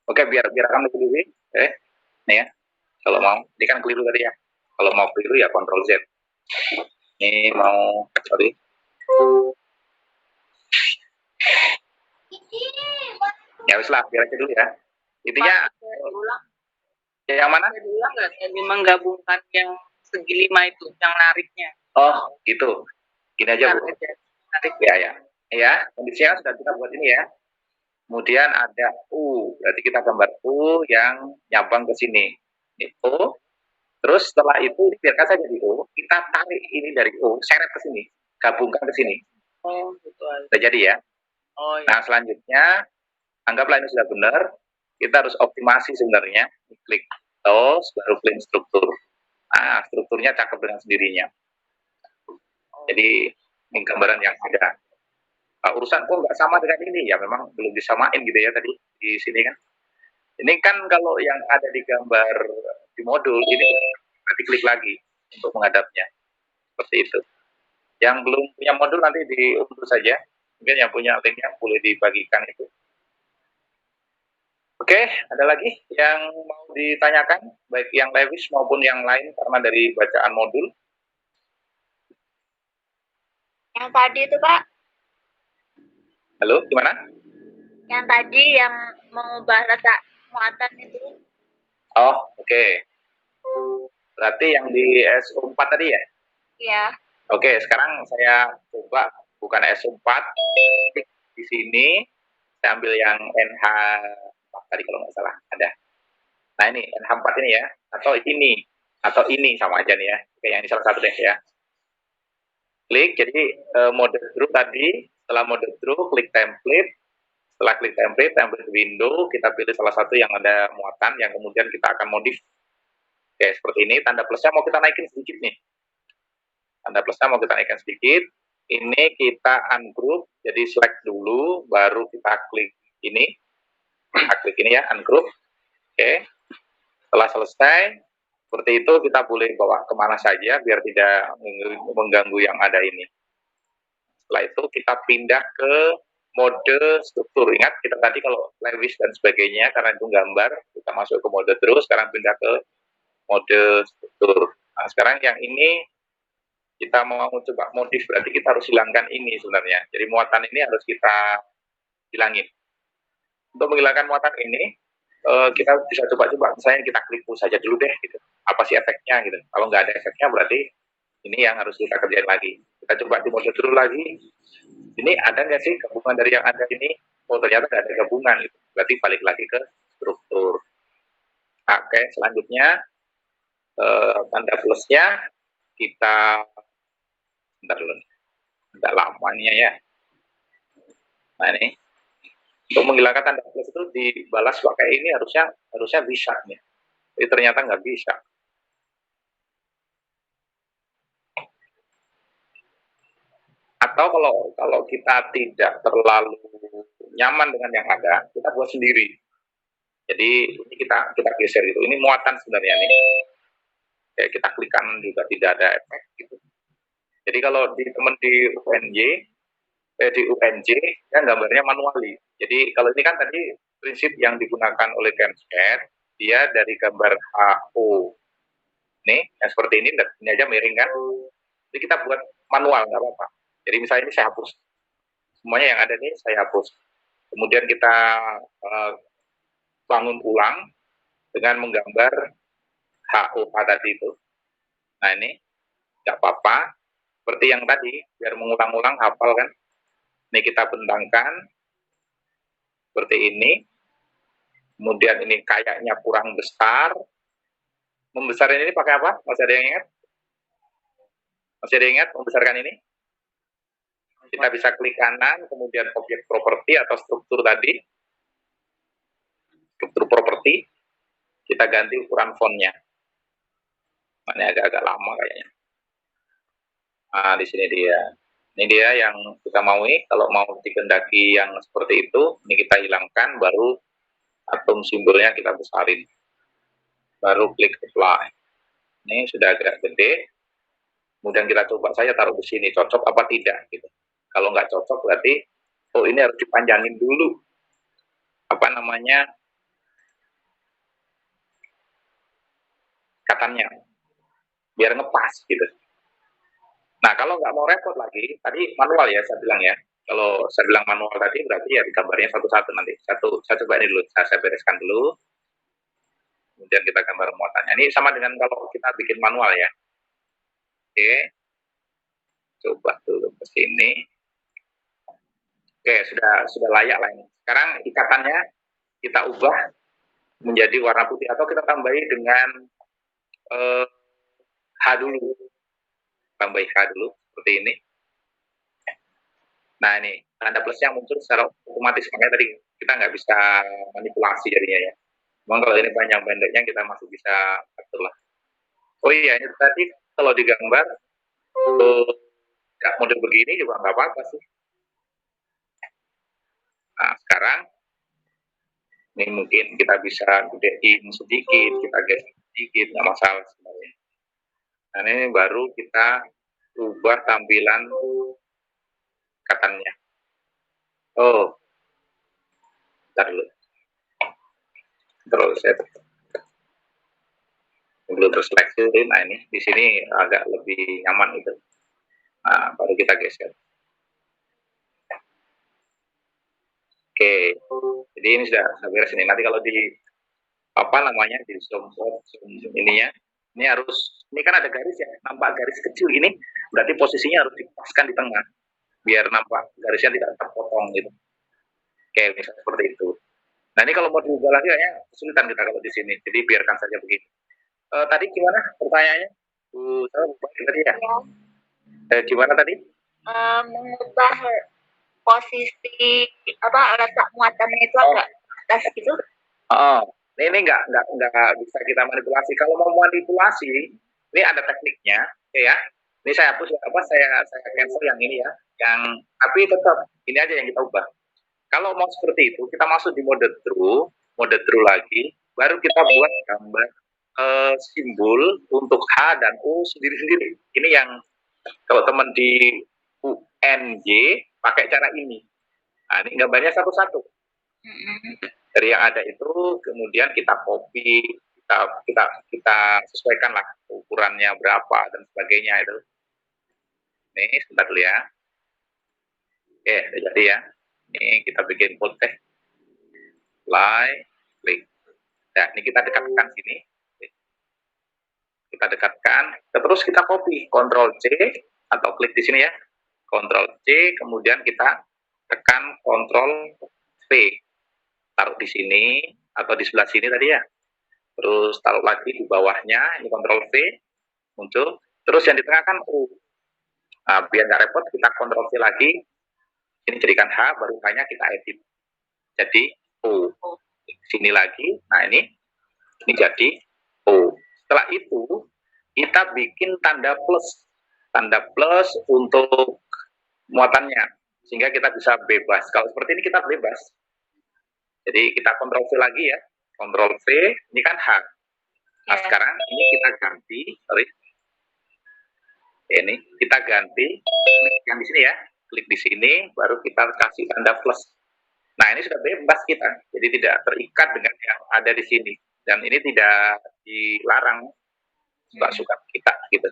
Oke, biar akan lebih nih ya. Kalau mau, ini kan keliru tadi ya. Kalau mau keliru ya Ctrl Z. Ini mau sorry. Ya wis lah, biar aja dulu ya. Intinya yang mana? Diulang nggak? Yang menggabungkan yang segi 5 itu, yang nariknya. Oh, gitu. Gini aja Bu. Narik ya. Ya, kondisinya sudah kita buat ini ya. Kemudian ada U, berarti kita gambar U yang nyambang ke sini. Ini U. Terus setelah itu biarkan saja di U, kita tarik ini dari U, seret ke sini, gabungkan ke sini. Oh, gitu aja. Sudah jadi ya. Oh, iya. Nah, selanjutnya anggaplah ini sudah benar, kita harus optimasi sebenarnya. Klik terus baru clean struktur. Nah, strukturnya cakep dengan sendirinya. Jadi ini gambaran yang ada. Urusan kok nggak sama dengan ini ya, memang belum disamain gitu ya tadi di sini kan. Ini kan kalau yang ada di gambar di modul ini nanti klik lagi untuk menghadapnya seperti itu. Yang belum punya modul nanti diunduh saja. Mungkin yang punya linknya boleh dibagikan itu. Oke, ada lagi yang mau ditanyakan baik yang Levis maupun yang lain karena dari bacaan modul. Yang tadi itu Pak, Halo, gimana? yang tadi yang mengubah letak muatan itu. Oh, oke. Berarti yang di SO4 tadi ya? Iya. Oke, sekarang saya coba bukan SO4, di sini saya ambil yang NH tadi kalau nggak salah ada. Nah ini NH4 ini ya, atau ini sama aja nih ya. Oke, yang ini salah satu deh ya. Klik, jadi mode draw tadi, setelah mode draw, klik template. Setelah klik template window, kita pilih salah satu yang ada muatan yang kemudian kita akan modif. Oke, seperti ini, tanda plusnya mau kita naikin sedikit nih. Tanda plusnya mau kita naikkan sedikit. Ini kita ungroup, jadi select dulu, baru kita klik ini. Kita klik ini ya, ungroup. Oke, setelah selesai, seperti itu kita boleh bawa kemana saja biar tidak mengganggu yang ada ini. Setelah itu kita pindah ke mode struktur. Ingat kita tadi kalau Lewis dan sebagainya karena itu gambar, kita masuk ke mode terus, sekarang pindah ke mode struktur. Nah, sekarang yang ini kita mau coba modif, berarti kita harus hilangkan ini sebenarnya. Jadi muatan ini harus kita hilangin. Untuk menghilangkan muatan ini, kita bisa coba-coba, misalnya kita klik push saja dulu deh, gitu. Apa sih efeknya gitu. Kalau nggak ada efeknya berarti ini yang harus kita kerjain lagi. Kita coba di mode dulu lagi. Ini ada nggak sih gabungan dari yang ada ini? Oh ternyata nggak ada gabungan, gitu. Berarti balik lagi ke struktur. Oke, selanjutnya tanda plusnya kita bentar dulu, tidak lamanya ya. Nah ini untuk menghilangkan tanda plus itu dibalas pakai ini harusnya bisa nih. Tapi ternyata nggak bisa. Atau kalau kita tidak terlalu nyaman dengan yang ada, kita buat sendiri. Jadi ini kita geser gitu. Ini muatan sebenarnya nih. Kayak kita klik kanan juga tidak ada efek gitu. Jadi kalau di teman di UNJ kan gambarnya manuali. Jadi kalau ini kan tadi prinsip yang digunakan oleh Kemscat, dia dari gambar HO nih yang seperti ini aja miring kan. Jadi kita buat manual nggak apa-apa. Jadi misalnya ini saya hapus, semuanya yang ada ini saya hapus. Kemudian kita bangun ulang dengan menggambar HOH tadi itu. Nah ini nggak apa-apa. Seperti yang tadi, biar mengulang-ulang hafal kan. Ini kita bentangkan seperti ini. Kemudian ini kayaknya kurang besar. Membesarkan ini pakai apa? Masih ada yang ingat? Masih ada yang ingat membesarkan ini? Kita bisa klik kanan, kemudian objek properti atau struktur tadi. Struktur properti. Kita ganti ukuran fontnya. Ini agak-agak lama kayaknya. Nah, di sini dia. Ini dia yang kita maui. Kalau mau dikendaki yang seperti itu, ini kita hilangkan, baru atom simbolnya kita besarin. Baru klik apply. Ini sudah agak gede. Kemudian kita coba saya taruh di sini, cocok apa tidak gitu. Kalau nggak cocok berarti, oh ini harus dipanjangin dulu. Apa namanya? Katanya. Biar ngepas gitu. Nah, kalau nggak mau repot lagi, tadi manual ya saya bilang ya. Kalau saya bilang manual tadi berarti ya digambarnya satu-satu nanti. Saya coba ini dulu, saya bereskan dulu. Kemudian kita gambar muatannya. Ini sama dengan kalau kita bikin manual ya. Oke. Coba dulu ke sini. Oke, sudah layak lah ini. Sekarang ikatannya kita ubah menjadi warna putih atau kita tambahi dengan H dulu. Tambah H dulu seperti ini. Nah ini tanda plusnya muncul secara otomatis, makanya tadi kita nggak bisa manipulasi jadinya ya. Memang kalau ini panjang pendeknya kita masih bisa atur lah. Oh iya, ini tadi kalau digambar model begini juga nggak apa-apa sih. Nah sekarang ini mungkin kita bisa gedein sedikit, kita geser sedikit, nggak masalah sebenarnya. Nah ini baru kita ubah tampilan katanya. Oh, bentar dulu. Terus saya belum terseleksi. Nah ini di sini agak lebih nyaman itu. Nah baru kita geser. Oke. Jadi ini sudah beres ini. Nanti kalau di di zoom ininya, ini kan ada garis ya, nampak garis kecil ini, berarti posisinya harus dipaskan di tengah, biar nampak garisnya tidak terpotong gitu. Oke, misalnya seperti itu. Nah ini kalau mau diubah lagi kayaknya kesulitan kita kalau di sini, jadi biarkan saja begini. Tadi gimana pertanyaannya? Saya lupa tadi ya. Gimana tadi? Mengubah posisi letak muatannya itu agak atas gitu. Ini nggak bisa kita manipulasi. Kalau mau manipulasi, ini ada tekniknya, ya. Ini saya hapus saya cancel yang ini ya. Tapi tetap ini aja yang kita ubah. Kalau mau seperti itu, kita masuk di mode draw lagi, baru kita buat gambar simbol untuk H dan O sendiri-sendiri. Ini yang kalau teman di UNJ pakai cara ini. Nah, ini gambarnya satu-satu. Dari yang ada itu, kemudian kita copy, kita sesuaikan lah ukurannya berapa dan sebagainya itu. Ini sebentar dulu ya. Oke, udah jadi ya. Ini kita bikin podcast. Klik. Nah, ini kita dekatkan sini. Kita dekatkan, terus kita copy, Ctrl C atau klik di sini ya. Ctrl C, kemudian kita tekan Ctrl V. Taruh di sini atau di sebelah sini tadi ya. Terus taruh lagi di bawahnya, ini Ctrl V muncul. Terus yang di tengah kan U. Nah, biar nggak repot, kita Ctrl V lagi. Ini jadikan H, baru H-nya kita edit. Jadi U. Sini lagi. Nah, ini jadi U. Setelah itu, kita bikin tanda plus untuk muatannya. Sehingga kita bisa bebas. Kalau seperti ini kita bebas. Jadi kita Ctrl V lagi ya. Ctrl V, ini kan H. Nah, sekarang ini kita ganti, ini kita ganti, klik yang di sini ya. Klik di sini, baru kita kasih tanda plus. Nah, ini sudah bebas kita. Jadi tidak terikat dengan yang ada di sini. Dan ini tidak dilarang suka-suka kita gitu.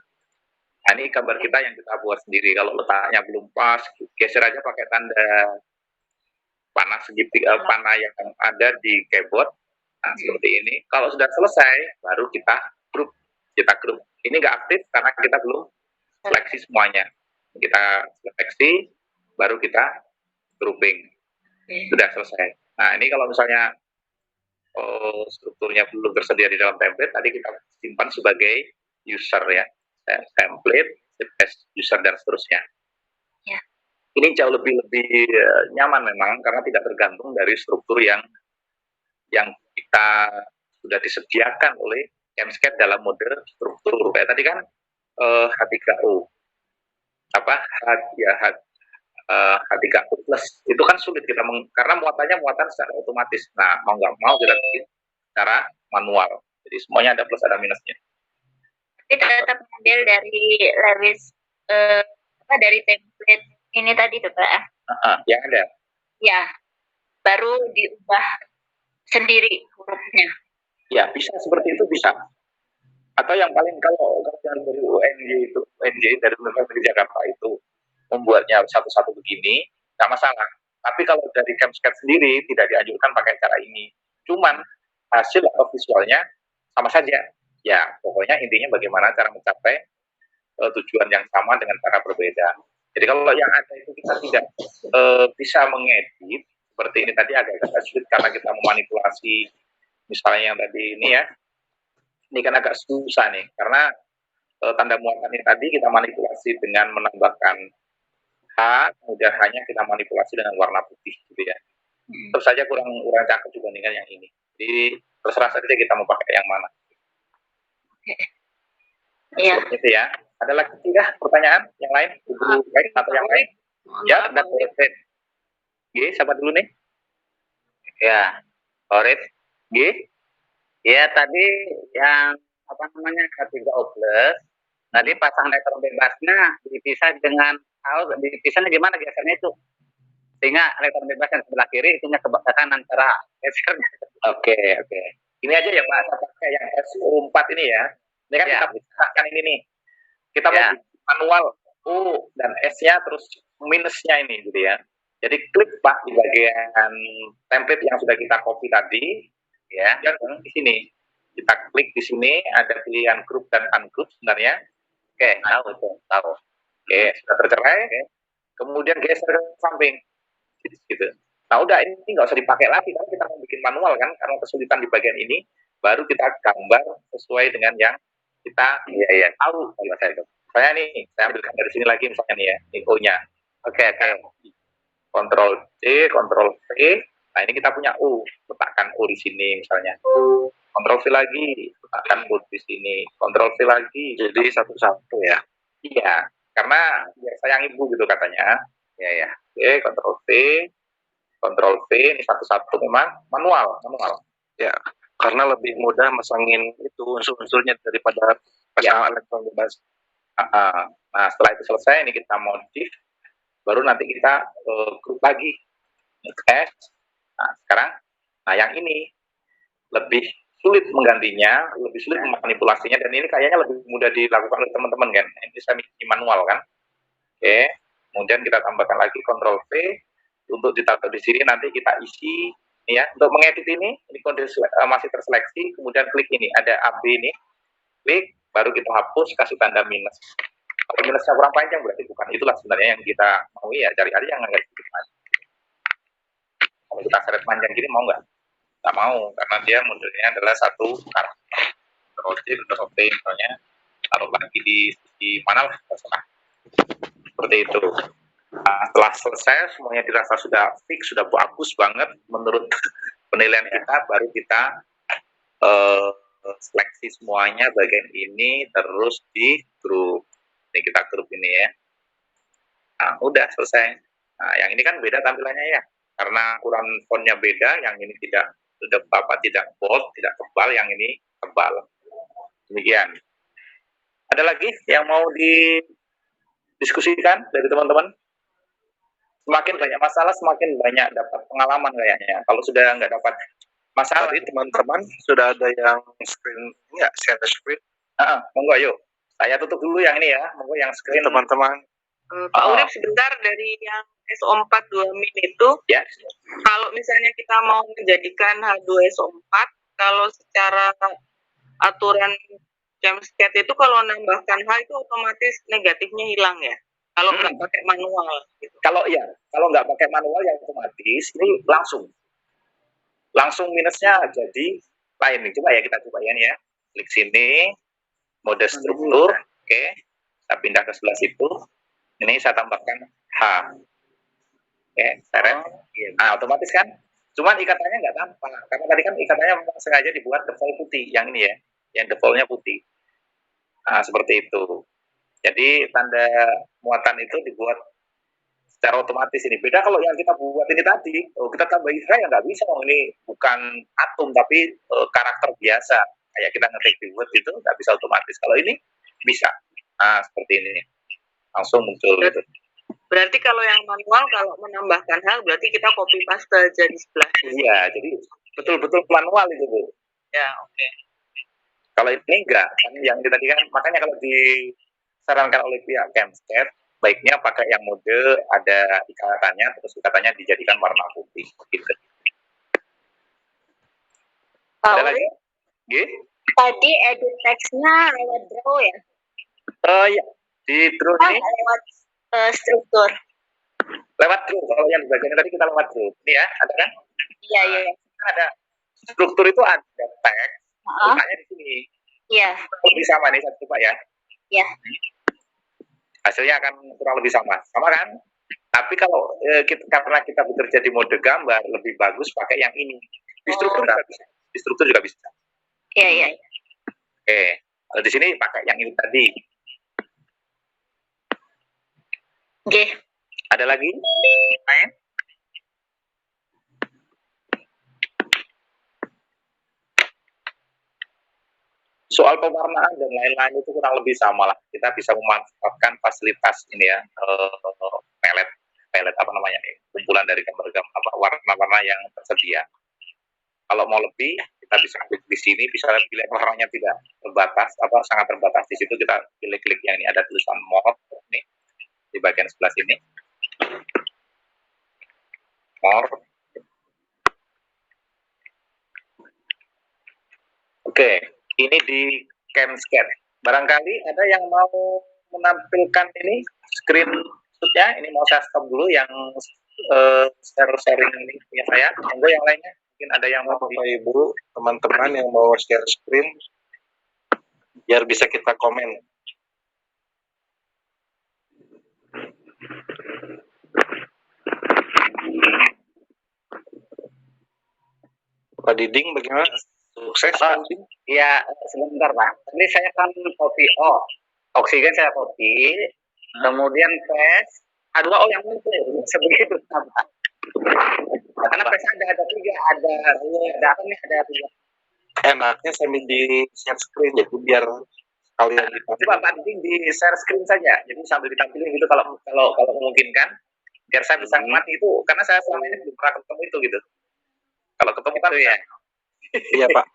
Nah, ini gambar kita yang kita buat sendiri. Kalau letaknya belum pas, geser aja pakai tanda panah segitiga, panah yang ada di keyboard. Nah, seperti ini. Kalau sudah selesai, baru kita grup. Ini nggak aktif karena kita belum seleksi semuanya. Kita seleksi, baru kita grouping. Sudah selesai. Nah, ini kalau misalnya strukturnya belum tersedia di dalam template, tadi kita simpan sebagai user ya. Template, user, dan seterusnya. Ya. Ini jauh lebih nyaman memang, karena tidak tergantung dari struktur yang kita sudah disediakan oleh ChemSketch dalam mode struktur. Kayak tadi kan H3O. H3O plus itu kan sulit kita karena muatan secara otomatis. Nah, mau nggak mau kita bikin secara manual. Jadi semuanya ada plus ada minusnya. Itu tetap ambil dari Lewis dari template ini tadi tuh Pak. Yang ada. Ya, baru diubah sendiri hurufnya. Ya, bisa seperti itu bisa. Atau yang paling kalau dari UNJ dari Universitas Jakarta itu membuatnya satu-satu begini, nggak masalah. Tapi kalau dari ChemSketch sendiri tidak dianjurkan pakai cara ini. Cuman hasil atau visualnya sama saja. Ya, pokoknya intinya bagaimana cara mencapai tujuan yang sama dengan cara berbeda. Jadi kalau yang ada itu kita tidak bisa mengedit seperti ini tadi agak sulit karena kita memanipulasi misalnya yang tadi ini ya. Ini kan agak susah nih karena tanda muatan ini tadi kita manipulasi dengan menambahkan H, kemudian hanya kita manipulasi dengan warna putih gitu ya. Terus saja kurang cakep dibandingkan yang ini. Jadi terserah saja kita mau pakai yang mana. Iya. Seperti itu ya. Ada lagi tidak pertanyaan yang lain? Baik atau yang lain? Ya, dan Orif. G, siapa dulu nih? Ya, Orif. G. Ya, tadi yang H3O plus, tadi pasang elektron bebasnya dipisah dengan dipisahnya gimana biasanya itu? Sehingga elektron bebas yang sebelah kiri itunya ke kanan antara gesernya. Oke. Ini aja ya Pak, saya pakai yang SO4 ini ya. Ini kan kita pisahkan ini nih. Kita mau manual U dan S-nya terus minusnya ini gitu ya. Jadi klik Pak di bagian template yang sudah kita copy tadi, ya, dan di sini kita klik di sini ada pilihan grup dan ungroup sebenarnya. Oke, tahu. Oke, sudah tercerai. Kemudian geser ke samping, gitu. Nah udah ini nggak usah dipakai lagi karena kita mau bikin manual kan, karena kesulitan di bagian ini, baru kita gambar sesuai dengan yang kita tahu. Saya nih, saya ambilkan dari sini lagi misalnya nih ya, infonya. Oke. Ctrl C, Ctrl V. Nah ini kita punya U, letakkan U di sini misalnya. Ctrl V lagi, letakkan U di sini. Ctrl V lagi. Jadi satu-satu ya. Iya, karena ya sayang ibu gitu katanya. Ya. Oke, Ctrl V, Ctrl V. Ini satu-satu memang manual. Ya, karena lebih mudah masangin itu unsur-unsurnya daripada pasang elektron bebas. Nah setelah itu selesai, ini kita modif. Baru nanti kita grup lagi. Nah sekarang, yang ini lebih sulit menggantinya, lebih sulit memanipulasinya, dan ini kayaknya lebih mudah dilakukan oleh teman-teman kan. Ini semi manual kan. Oke, kemudian kita tambahkan lagi Ctrl V untuk ditaruh di sini, nanti kita isi ini ya. Untuk mengedit ini kondisi masih terseleksi, kemudian klik ini ada AB ini, klik, baru kita hapus, kasih tanda minus. Kalau minusnya kurang panjang berarti bukan itulah sebenarnya yang kita mau, ya cari aja yang agak sedikit panjang. Kalau kita seret panjang gini mau nggak? Nggak mau, karena dia modelnya adalah satu karakter. Terus Ctrl-V misalnya, taruh lagi di mana lah, terserah. Seperti itu. Nah, setelah selesai, semuanya dirasa sudah fix, sudah bagus banget menurut penilaian kita, baru kita seleksi semuanya bagian ini, terus di grup. Ini kita grup ini ya. Nah, udah selesai. Nah, yang ini kan beda tampilannya ya, karena ukuran fontnya beda. Yang ini tidak bold, tidak tebal, yang ini tebal. Demikian. Ada lagi yang mau didiskusikan dari teman-teman? Semakin banyak masalah, semakin banyak dapat pengalaman kayaknya. Kalau sudah nggak dapat masalah, teman-teman sudah ada yang screen, ya, share screen. Monggo ayo. Saya tutup dulu yang ini ya, monggo yang screen teman-teman. Pak Urip sebentar, dari yang SO4 2 min itu, ya. Kalau misalnya kita mau menjadikan H2SO4, kalau secara aturan Jamscat itu kalau nambahkan H itu otomatis negatifnya hilang ya, kalau nggak pakai manual. Gitu. Kalau nggak pakai manual ya otomatis ini langsung minusnya jadi lain nih. Coba ya kita coba ya. Klik sini, mode struktur, oke. Kita pindah ke sebelah situ. Ini saya tambahkan H. Oke, seret. Nah, otomatis kan. Cuman ikatannya nggak tampak. Karena tadi kan ikatannya sengaja dibuat default putih. Yang ini ya. Yang defaultnya putih. Nah, seperti itu. Jadi, tanda muatan itu dibuat secara otomatis ini. Beda kalau yang kita buat ini tadi. Kita tambahin ya nggak bisa. Ini bukan atom, tapi karakter biasa. Kayak kita ngetik di Word itu nggak bisa otomatis. Kalau ini bisa. Nah, seperti ini. Langsung muncul gitu. Berarti kalau yang manual, kalau menambahkan hal, berarti kita copy paste aja di sebelah. Iya, jadi betul-betul manual itu, Bu. Ya, oke. Kalau ini enggak, kan yang tadi kan, makanya kalau disarankan oleh pihak Jamscat, baiknya pakai yang mode ada ikatannya, terus ikatannya dijadikan warna putih, gitu. Ada lagi? Tadi edit teksnya lewat draw ya? Iya, di draw ini. Lewat struktur. Lewat draw, kalau yang di bagian tadi kita lewat draw. Ini ya, ada kan? Iya. Ada struktur itu ada teks, letaknya di sini. Iya. Lebih sama nih, saya coba ya. Iya. Hasilnya akan kurang lebih sama kan? Tapi kalau karena kita bekerja di mode gambar, lebih bagus pakai yang ini. Di struktur juga bisa. Di struktur juga bisa. Iya. Oke, kalau di sini pakai yang ini tadi. Oke. Ada lagi? Main? Soal pewarnaan dan lain-lain itu kurang lebih sama lah. Kita bisa memanfaatkan fasilitas ini ya, pelet apa namanya nih, kumpulan dari gambar-gambar warna-warna yang tersedia. Kalau mau lebih, kita bisa klik di sini, bisa pilih warnanya tidak terbatas, sangat terbatas. Di situ kita pilih klik yang ini ada tulisan mode ini di bagian sebelah sini. More. Oke, ini di Camscan. Barangkali ada yang mau menampilkan ini screenshotnya. Ini mau saya stop dulu yang sharing ini punya saya. Tunggu yang lainnya. Mungkin ada yang mau. Bapak Ibu, teman-teman yang mau share screen, biar bisa kita komen. Pak Diding bagaimana? Sukses Pak Diding? Ya, sebentar Pak. Tadi saya kan copy oksigen saya copy, kemudian PES, A2O yang muncul sebegitu Pak. Karena PES ada tiga, ada apa nih, ada tiga. Enaknya sambil di share screen jadi biar kalian coba Pak Diding di share screen saja. Jadi sambil ditampilin gitu kalau memungkinkan, biar saya bisa ngamati itu, karena saya selama ini belum pernah ketemu itu gitu. Kalau ketemu kan ya. Iya Pak.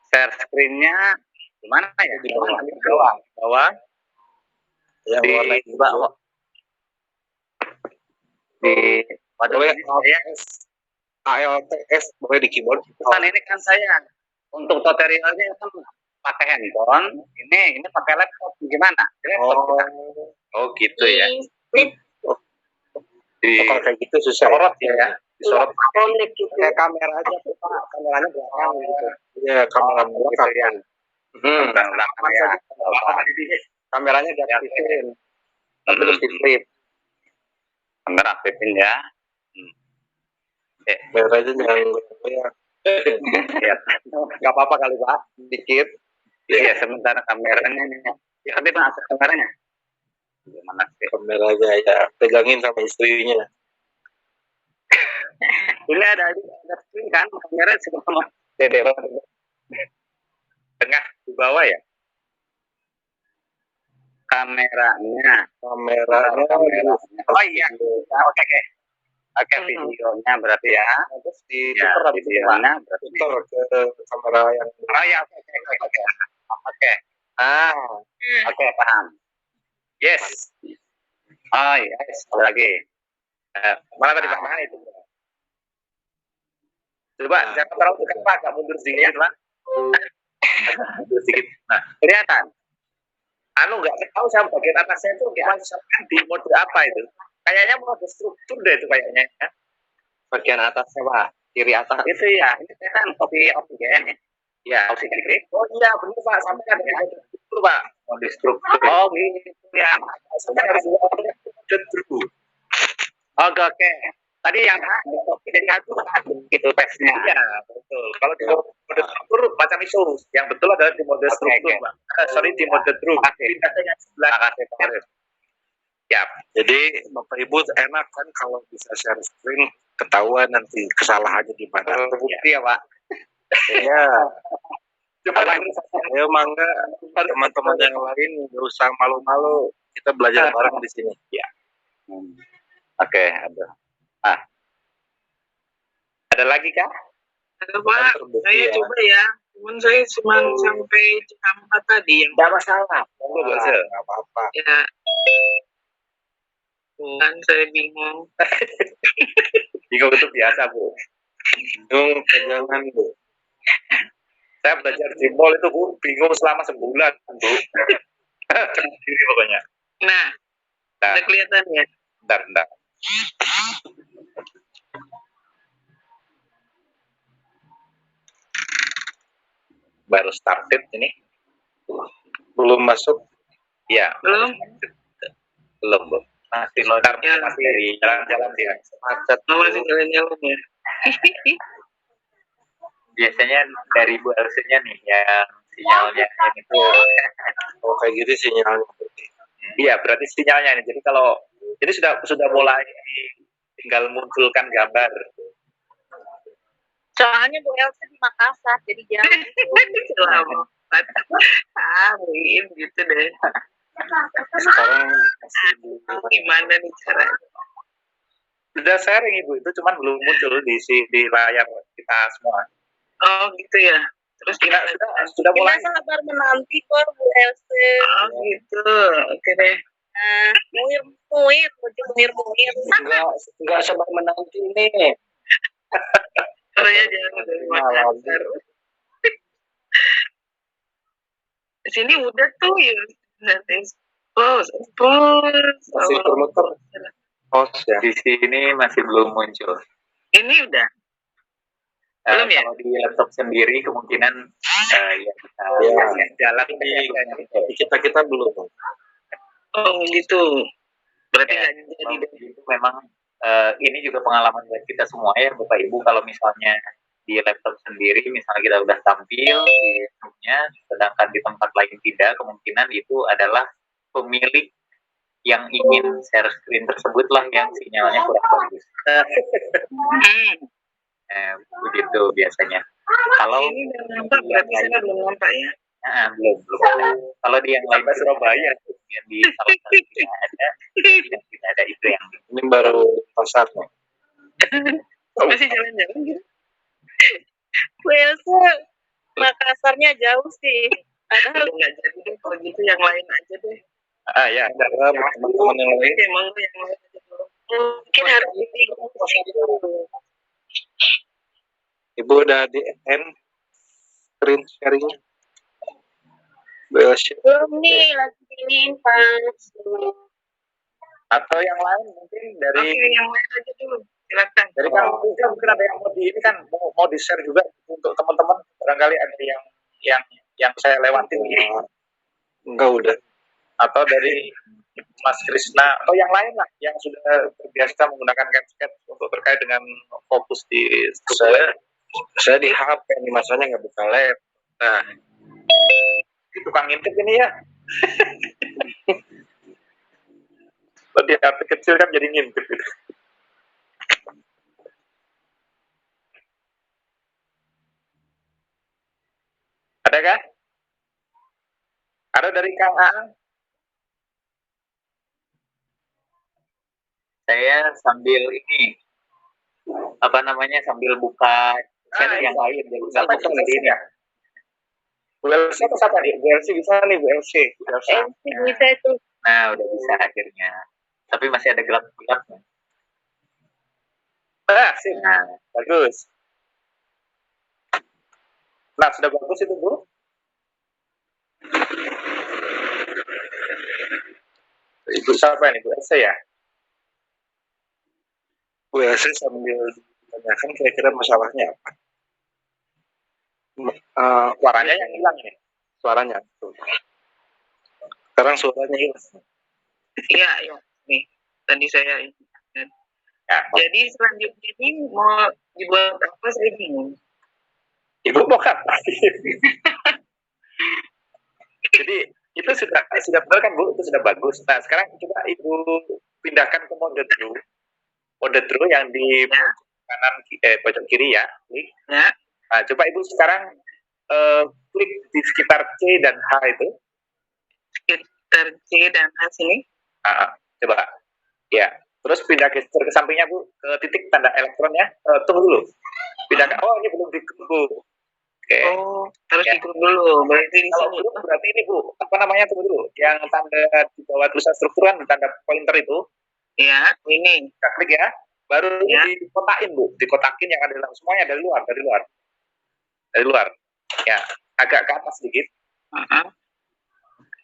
Share screen-nya gimana ya? Di bawah. Bawah. Ya, di bawah. Boleh ALTS boleh di keyboard. Kan ini kan saya untuk tutorialnya kan pakai handphone, ini pakai laptop gimana? Oh gitu ya. Kalau kayak gitu susah. Sorot ya. Disorot kayak kamera aja Pak, kameranya belakang gitu. Iya, kamera belakang ya. Kameranya diaktifin, tapi terus di flip. Kamera aktifin ya. Kameranya jangan goyang. Ya, nggak apa-apa kali Pak, dikit. Iya, sementara kameranya ini. Ya, tapi Pak, kameranya. Gimana sih? Kameranya ya pegangin sama istrinya. Ini ada screen kan, kamera sama dede tengah di bawah ya. Kameranya. Oh iya. Oke, videonya berarti ya. Terus di videonya berarti ke kamera yang oke. Oke, paham. Yes. Oh yes, lagi. Mana tadi Pak? Mana itu? Coba jangan terlalu dekat Pak, agak mundur sedikit Pak. Mundur sedikit. Nah, Kelihatan. Nggak tahu saya bagian atasnya itu misalkan di mode apa itu? Kayaknya mode struktur deh itu kayaknya. bagian atasnya Pak, kiri atas. Itu ya, ini kan kopi oksigen. Ya, oksigen ini. Oh iya benar Pak, sampai ada mode struktur Pak. Mode struktur. Oh gitu ya. Sampai harus mode struktur. Oke. Tadi yang kopi jadi satu itu tesnya. Iya betul. Kalau di mode struktur macam itu, yang betul adalah di mode struktur Pak. Sorry di mode true. Pindahnya sebelah. Ya. Jadi Bapak Ibu enak kan kalau bisa share screen, ketahuan nanti kesalahannya di mana. Bukti ya Pak. Iya. Ayo mangga teman-teman yang lain nggak usah malu-malu, kita belajar bareng di sini. Ya. Oke, ada. Ada lagi kah? Ada Pak, saya coba ya. Cuman saya cuma sampai jam 4 tadi yang. Tidak masalah. Nggak apa-apa. Ya. Kan saya bingung. Bingung itu biasa Bu. Bingung pegangan Bu. Saya belajar di mall itu Bu, bingung selama sebulan Bu. Ini pokoknya. Nah, udah kelihatan ya. Bentar. Baru started ini. Belum masuk. Ya. Belum? Belum Bu. Masih lontar, Ya. masih dari jalan-jalan dia. Macet. Masih jalan-jalan ya. Biasanya dari Bu Elsa-nya nih yang sinyalnya itu. Oh kayak gitu sinyalnya. Iya, berarti sinyalnya ini. Jadi kalau ini sudah mulai tinggal munculkan gambar. Soalnya Bu Elsa di Makassar, jadi jangan. Lama. Win gitu deh. Sekarang Gimana nih caranya? Sudah sharing Ibu, itu cuman belum muncul di layar kita semua. Oh gitu ya. Terus Kita gimana? sudah mulai. Kita sabar menanti kok Bu Elsa. Oh gitu. Oke deh. muir, Enggak sabar menanti nih. Caranya jangan dari Makassar. Sini udah tuh ya. Pause. Masih bermuter. Pause ya. Di sini masih belum muncul. Ini udah. Belum ya? Kalau di laptop sendiri kemungkinan ya kita jalan di kita belum. Oh gitu. Berarti ya, nggak jadi. itu memang ini juga pengalaman buat kita semua ya Bapak Ibu, kalau misalnya di laptop sendiri misalnya kita udah tampil di Zoom-nya, sedangkan di tempat lain tidak, kemungkinan itu adalah pemilik yang ingin share screen tersebut lah yang sinyalnya kurang bagus. Begitu biasanya. Kalau ini belum nampak, berarti saya belum nampak ya. belum. Kalau di yang lain Surabaya, yang di salah satu tidak ada, yang tidak ada itu yang ini baru pasarnya. Masih jalan-jalan gitu. Elsa, Makassarnya jauh sih. Padahal nggak jadi deh kalau gitu, yang lain aja deh. ya, Teman-teman yang lain. Emang yang lain aja dulu. Mungkin harus dulu. Ibu udah di end screen sharing-nya? Belum nih, lagi dilimpas. atau yang lain mungkin dari Oke, yang lain aja dulu. Silakan. dari Kang Rizal mungkin ada yang mau di ini kan mau di share juga untuk teman-teman, barangkali ada yang saya lewatin ini, Enggak udah. atau dari Mas Krisna atau yang lain lah yang sudah terbiasa menggunakan CapCut untuk terkait dengan fokus di Saya di HP nih, masanya nggak buka lab. Nah, itu tukang intip ini ya. Kalau di HP kecil kan jadi ngintip gitu. Ada kan? Ada dari Kang Aang? Saya sambil ini sambil buka channel yang lain, jadi bisa buka ini ya. Bu Elsie itu siapa nih? Bu Elsie bisa nih, Bu Elsie. Bisa itu. Nah, udah bisa akhirnya. Tapi masih ada gelap-gelapnya. Sip. Nah, bagus. Nah, sudah bagus itu, Bu. Ibu siapa nih, Bu Elsie ya? Bu Elsie sambil ditanyakan kira-kira masalahnya apa? Suaranya yang hilang ini. Suaranya. Sekarang suaranya hilang. Iya. Nih, tadi saya Ya, jadi selanjutnya ini mau dibuat apa, saya bingung. Ibu mau apa? Jadi itu sudah benar kan, Bu? Itu sudah bagus. Nah, sekarang coba Ibu pindahkan ke mode draw yang di kanan pojok kiri ya. Klik. Ya. Nah, coba Ibu sekarang klik di sekitar C dan H itu. Sekitar C dan H sini. Coba. Ya. Terus pindah gesture ke sampingnya, Bu, ke titik tanda elektronnya. Tunggu dulu. Pindahkan. Oh, ini belum diklik, Bu. Oke. Oh, harus diklik dulu. Berarti di Kalau sini. belum, berarti ini, Bu. Apa namanya, tunggu dulu. Yang tanda di bawah tulisan struktur kan, tanda pointer itu. Ya, ini. Kita klik ya. Baru dikotakin, Bu. Dikotakin yang ada dalam semuanya dari luar. Dari luar. Ya, agak ke atas sedikit.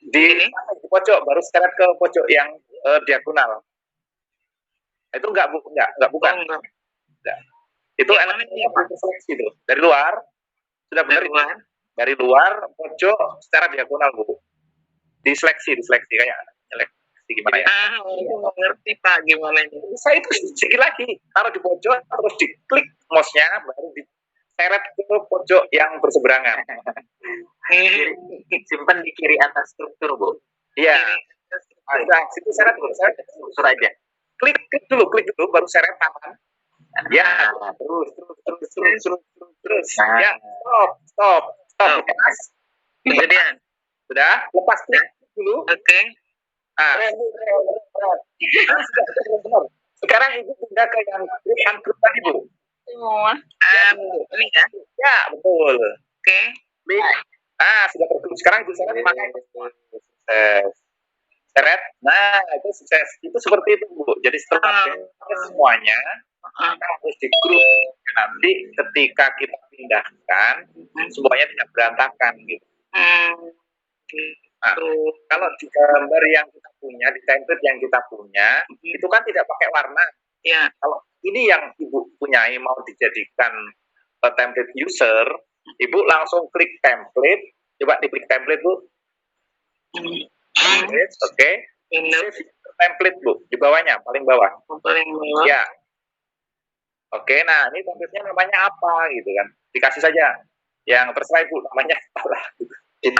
Di pojok, baru seret ke pojok yang diagonal. Itu enggak, Bu. Enggak bukan. Enggak. Itu enaknya seleksi itu. Dari luar. Sudah benar itu. Dari luar pojok secara diagonal, Bu. Diseleksi kayak seleksi gimana ya? Ngerti Pak gimana ini. Saya itu sedikit lagi taruh di pojok, terus diklik mouse-nya, baru diseret ke pojok yang berseberangan. Simpan di kiri atas struktur, Bu. Iya. Nah, situ seret struktur aja. Klik dulu, baru seret tangan. Ya, terus. Ya, stop. Lepas. Kemudian. Sudah? Lepas klik dulu. Oke. Benar. Sekarang Ibu pindah ke yang uncross tadi, Bu. Semua. Ini ya? Ya, betul. Oke. Sudah tertutup. Sekarang Ibu seret pakai. seret. Nah, itu sukses. Itu seperti itu, Bu. Jadi setelah semuanya harus di grup. Nanti ketika kita pindahkan, semuanya tidak berantakan gitu. Nah, kalau di gambar yang kita punya, di template yang kita punya, itu kan tidak pakai warna. Ya. Kalau ini yang Ibu punyai mau dijadikan template user, Ibu langsung klik template. Coba diklik template, Bu. Oke. Template, Bu. Di bawahnya, paling bawah. Paling bawah. Ya. Oke, nah ini template-nya namanya apa gitu kan. Dikasih saja. Yang terserah Ibu, namanya apalah. Itu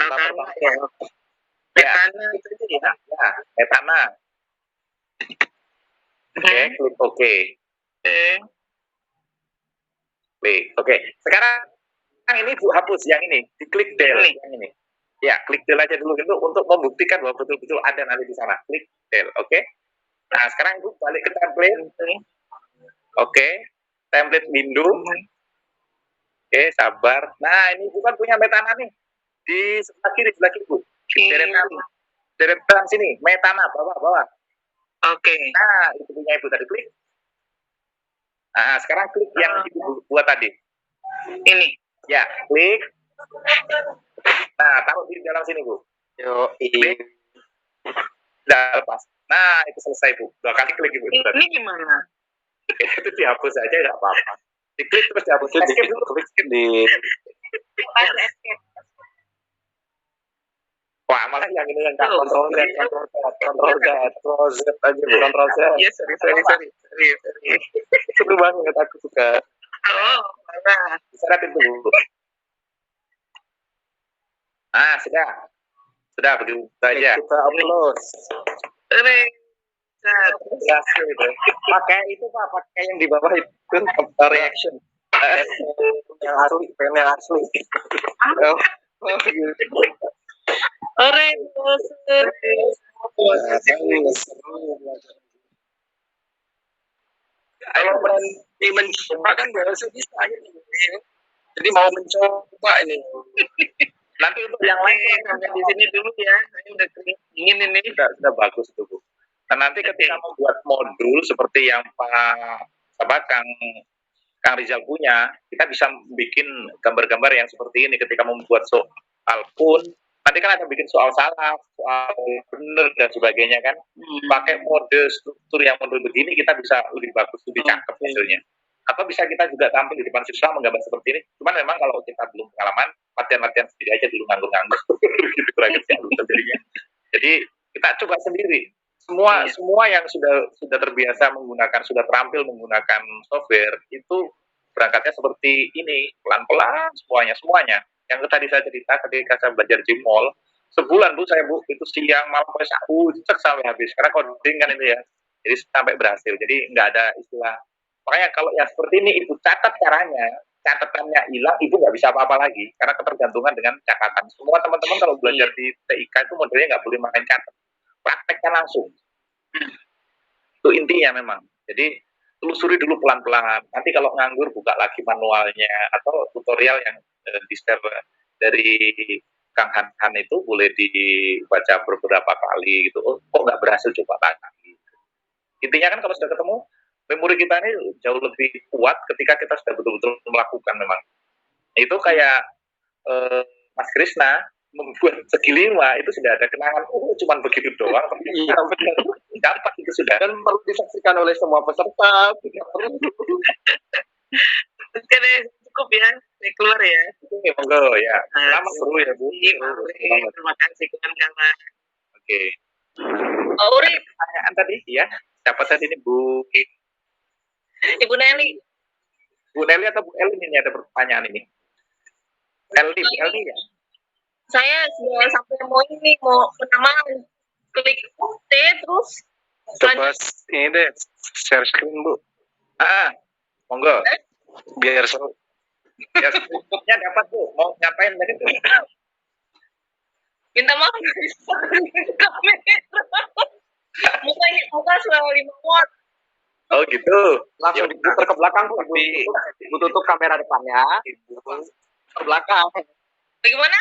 Metana itu ya. Ya, metana. Oke, klik OK. Klik. Oke. Sekarang ini Bu hapus yang ini, diklik del yang ini. Ya, klik del aja dulu gitu untuk membuktikan bahwa betul-betul ada nanti di sana. Klik del, oke. Nah, sekarang Ibu balik ke template. Oke. Template window. Oke, sabar. Nah, ini bukan punya metana nih. Di sebelah kiri, Bu. Deretan sini, metana, bawah. Oke. Nah, itu punya Ibu tadi, klik. Nah, sekarang klik yang Ibu buat tadi. Ini. Ya, klik. Nah, taruh di dalam sini, Bu. Klik. Udah lepas. Nah, itu selesai, Bu. 2 kali klik, Ibu. Ini gimana? Itu dihapus aja, nggak apa-apa. Diklik terus dihapus. Escape dulu, klik di... Wah, malah yang ini yang kontrol Z aja, Bu. Kontrol Z. Iya, sorry. Seru banget, aku suka. Oh, mana? Seret itu, Bu. Ah, sudah begitu saja. Kita upload. Berhasil itu. Pakai itu Pak, pakai yang di bawah itu reaction. Yang asli, pen yang asli. Oh, gitu. Kalau berani mencoba kan biasa bisa. Jadi mau mencoba ini. Nanti untuk yang lain sampai di sini dulu ya. Saya udah ingin ini. Sudah bagus itu, Bu. Nah, nanti ketika membuat modul seperti yang Kang Rizal punya, kita bisa bikin gambar-gambar yang seperti ini ketika membuat soal pun. Nanti kan ada bikin soal salah, soal benar dan sebagainya kan. Pakai mode struktur yang modul begini kita bisa lebih bagus, lebih cakep hasilnya. Atau bisa kita juga tampil di depan siswa menggambar seperti ini. Cuman memang kalau kita belum pengalaman, latihan sendiri aja dulu nganggur-nganggur. Gitu kurang jadinya. Jadi kita coba sendiri. Semua yang sudah terbiasa menggunakan, sudah terampil menggunakan software itu berangkatnya seperti ini, pelan-pelan semuanya. Yang tadi saya cerita ketika saya belajar di mall, sebulan Bu itu siang malam sampai habis karena coding kan itu ya. Jadi sampai berhasil. Jadi nggak ada istilah. Makanya kalau yang seperti ini Ibu catat caranya, catatannya hilang, Ibu nggak bisa apa-apa lagi karena ketergantungan dengan catatan. Semua teman-teman kalau belajar di TIK itu modelnya nggak boleh main catat. Praktekkan langsung. Itu intinya memang. Jadi telusuri dulu pelan-pelan. Nanti kalau nganggur buka lagi manualnya atau tutorial yang di-share dari Kang Han itu boleh dibaca beberapa kali gitu. Oh, kok nggak berhasil, coba lagi. Intinya kan kalau sudah ketemu, memori kita ini jauh lebih kuat ketika kita sudah betul-betul melakukan memang. Itu kayak Mas Krisna membuat segi 5 itu sudah ada kenangan, cuman begitu doang. Iya, benar. Dapat itu sudah. Dan perlu disaksikan oleh semua peserta. Tidak perlu. Cukup ya, saya keluar ya. Monggo ya. Selamat seru ya Bu. Terima kasih kawan-kawan. Oke. Uri, pertanyaan tadi ya. Siapa tadi ini Bu? Ibu Nelly. Bu Nelly atau Bu Elin ini ada pertanyaan ini? Bu Elin ya? Saya sudah sampai mau pertama klik T terus Coba ini deh share screen Bu. Monggo. Biar seru. Ya, screenshotnya dapat Bu. Mau ngapain tadi tuh? Minta maaf muka sudah 5 watt. Oh gitu. Langsung diputar ke belakang Bu. Ibu tutup kamera depannya. Ibu ke belakang. Bagaimana?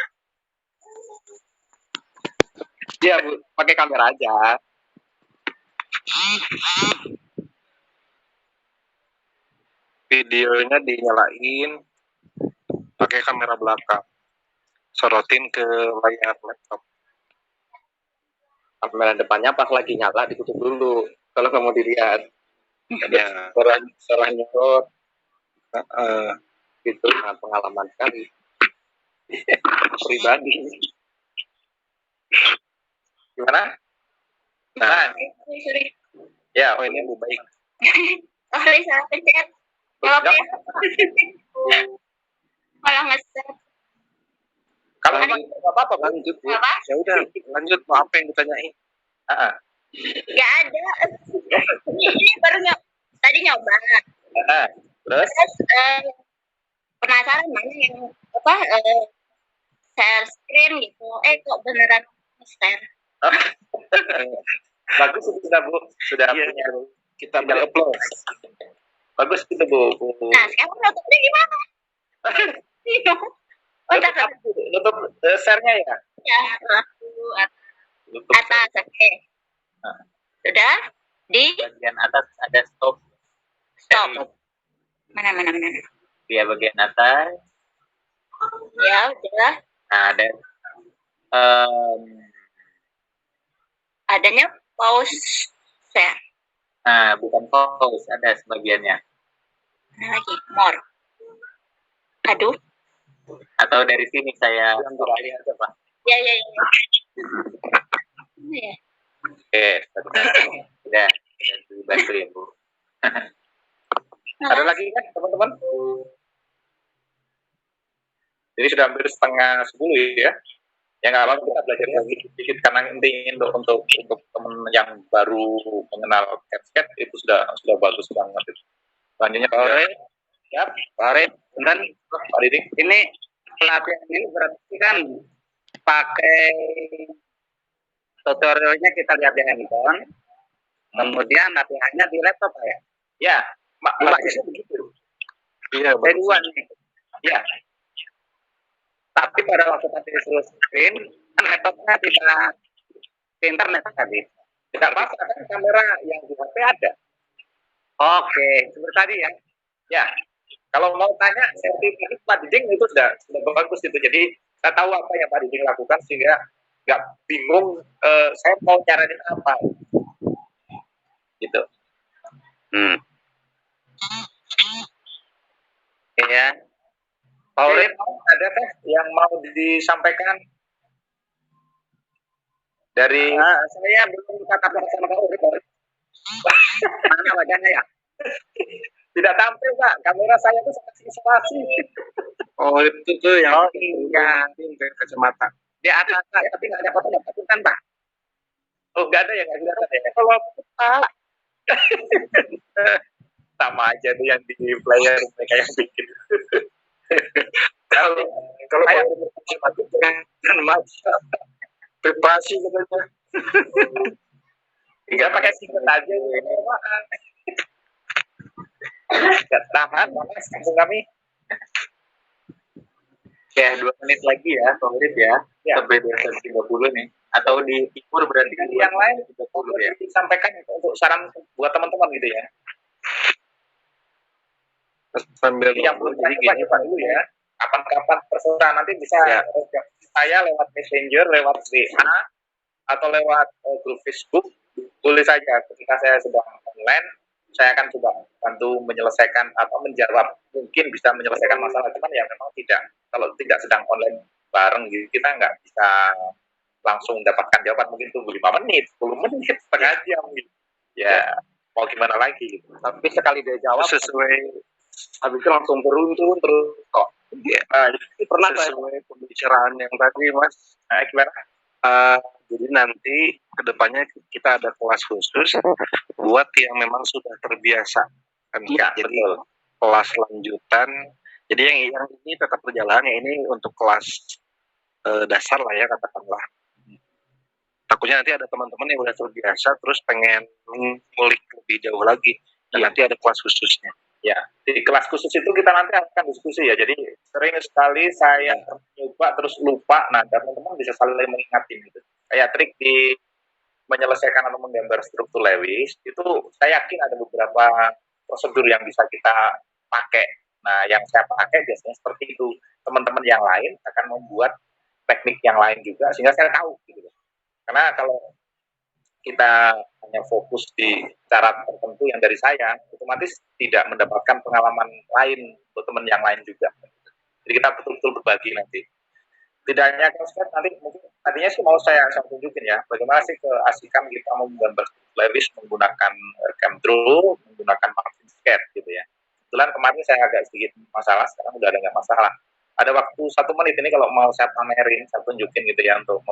Iya, Bu, pakai kamera aja. Videonya dinyalain pakai kamera belakang, sorotin ke layar laptop. Kamera depannya pas lagi nyala ditutup dulu kalau nggak mau dilihat. Ya, Salah nyorot. Itu pengalaman sekali. Pribadi. Gimana? Nah, Sorry. ya, oh ini lebih baik. Sorry, salah pencet. Maaf ya. Malah nge-set. Kalau nggak apa-apa, lanjut, Bu. Apa? ya udah lanjut, mau apa yang ditanyain? Gak ada. Ini baru tadi nyoba. Terus? Terus penasaran mana yang share screen gitu. Kok beneran share? Bagus itu sudah Bu, sudah punya kita beri upload. Bagus itu Bu. Nah sekarang nutupnya gimana? Nutup share-nya ya? Ya, atas, oke. Sudah di Bagian atas ada stop. mana? Dia bagian atas. Ya udah. Nah, ada Adanya pause share. nah, bukan pause, ada sebagiannya. Mana lagi? More. Aduh. Atau dari sini saya Ini aja Pak. Ya. Ya. Oke, udah dibantu ya Bu. Ada lagi kan teman-teman? Jadi sudah hampir 9:30 ya. Ya nggak apa-apa, kita belajar lagi sedikit karena ingin untuk teman yang baru mengenal CapScat itu sudah bagus banget. Selanjutnya Pak Farid. Ya, Pak Farid. Dan Pak Didi. Ini pelatihan ini berarti kan pakai tutorialnya kita lihat di handphone, kemudian latihannya di laptop ya. Ya, bagusnya begitu. Iya, Dua nih. Ya, Tapi pada waktu tadi disuruh screen, kan laptopnya bisa ke internet tadi. tidak apa-apa kan kamera yang di HP ada. Oke, seperti tadi ya. Ya, kalau mau tanya sertifikat Pak Diding itu sudah bagus gitu. Jadi saya tahu apa yang Pak Diding lakukan sehingga nggak bingung saya mau nyaranin apa. Gitu. Iya. Pauline, ada teh yang mau disampaikan dari Saya belum tatap muka sama Pak Urip. Mana wajahnya ya? tidak tampil Pak, kamera saya itu sangat isolasi. Oh, itu tuh yang Iya. pakai kacamata. Di atas tapi nggak ada foto kan Pak? Oh nggak ada yang nggak kelihatan ya? Kalau Pak, Sama aja tuh yang di player mereka yang bikin. Kalau saya kan masa Privasi katanya. tinggal pakai singkat aja ini. Nggak tahan, Mas, kampung kami. ya 2 menit lagi ya, Pak Urip ya. Ya. Sampai 2:30 nih. Atau di timur berarti Yang lain 30 ya. disampaikan untuk saran buat teman-teman gitu ya. Sambil Yang belum jadi jadi gini, Pak dulu ya. Kapan-kapan terserah nanti bisa saya lewat Messenger, lewat WA atau lewat grup Facebook, tulis saja ketika saya sedang online, saya akan coba bantu menyelesaikan atau menjawab, mungkin bisa menyelesaikan masalah, cuman ya memang tidak, kalau tidak sedang online bareng gitu, kita nggak bisa langsung mendapatkan jawaban, mungkin tunggu 5 menit, 10 menit, setengah jam gitu. Ya, mau gimana lagi gitu. Tapi sekali dia jawab, sesuai habis itu langsung beruntun terus kok. ini pernah sesuai pembicaraan yang tadi, Mas. Nah, gimana? Jadi nanti kedepannya kita ada kelas khusus buat yang memang sudah terbiasa. Kan? Iya, Jadi betul. kelas lanjutan. Jadi yang ini tetap berjalan, yang ini untuk kelas dasar lah ya katakanlah. Takutnya nanti ada teman-teman yang udah terbiasa terus pengen ngulik lebih jauh lagi. Dan nanti ada kelas khususnya. Ya, di kelas khusus itu kita nanti akan diskusi ya. Jadi sering sekali saya coba terus lupa. Nah, teman-teman bisa saling mengingatin gitu. kayak trik di menyelesaikan atau menggambar struktur Lewis, itu saya yakin ada beberapa prosedur yang bisa kita pakai. Nah, yang saya pakai biasanya seperti itu. Teman-teman yang lain akan membuat teknik yang lain juga, sehingga saya tahu. Gitu. Karena kalau kita hanya fokus di cara tertentu yang dari saya, otomatis tidak mendapatkan pengalaman lain untuk teman yang lain juga. Jadi kita betul-betul berbagi nanti. Tidak hanya CamSketch, nanti mungkin tadinya sih mau saya tunjukin ya, bagaimana sih keasikan kita menggambar Lewis menggunakan CamDraw, menggunakan Marvin Sketch gitu ya. Kebetulan kemarin saya agak sedikit masalah, sekarang udah ada nggak masalah. Ada waktu 1 menit ini kalau mau saya pamerin, saya tunjukin gitu ya untuk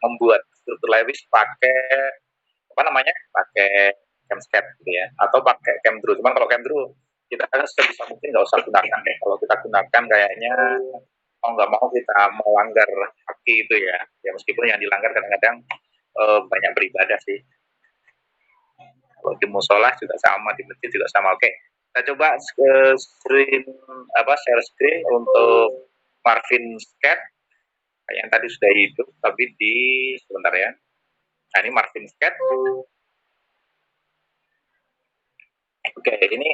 membuat struktur Lewis pakai pakai CamSketch gitu ya, atau pakai CamDraw. Cuman kalau CamDraw kita sebisa mungkin nggak usah gunakan deh. Kalau kita gunakan kayaknya mau nggak mau kita melanggar hak itu ya. Ya meskipun yang dilanggar kadang-kadang banyak beribadah sih. Kalau di musola juga sama, di masjid juga sama. Oke, kita coba share screen untuk Marvin Sketch yang tadi sudah hidup, tapi sebentar ya. Nah ini Marvin Sketch. Oke, ini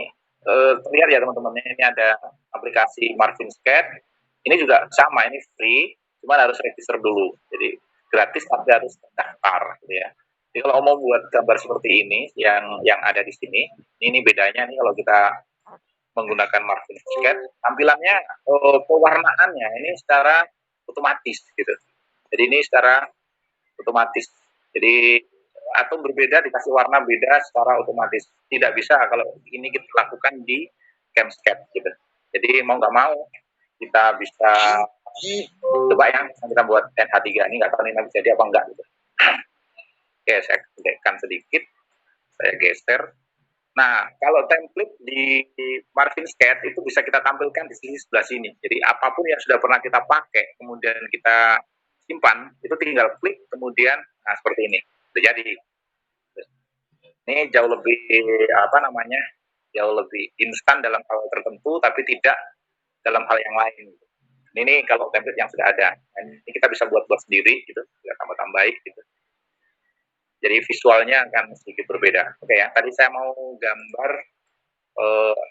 terlihat ya teman-teman, ini ada aplikasi Marvin Sketch. Ini juga sama, ini free, cuma harus register dulu. Jadi gratis tapi harus terdaftar, gitu ya. Jadi kalau mau buat gambar seperti ini, yang ada di sini, ini bedanya nih kalau kita menggunakan Marvin Sketch, tampilannya pewarnaannya ini secara otomatis, gitu. Jadi ini secara otomatis. Jadi atau berbeda dikasih warna beda secara otomatis. Tidak bisa kalau ini kita lakukan di CamSketch gitu. Jadi mau nggak mau kita bisa coba yang kita buat NH3 ini, nggak tahu ini nanti jadi apa enggak gitu. Oke, saya gedekan sedikit, saya geser. Nah, kalau template di Marvin Sketch itu bisa kita tampilkan di sini sebelah sini. Jadi apapun yang sudah pernah kita pakai, kemudian kita simpan, itu tinggal klik, kemudian nah seperti ini. Sudah jadi. Ini jauh lebih jauh lebih instan dalam hal tertentu, tapi tidak dalam hal yang lain. Ini kalau template yang sudah ada, ini kita bisa buat sendiri gitu, bisa tambah-tambahin gitu. Jadi visualnya akan sedikit berbeda. Oke ya, tadi saya mau gambar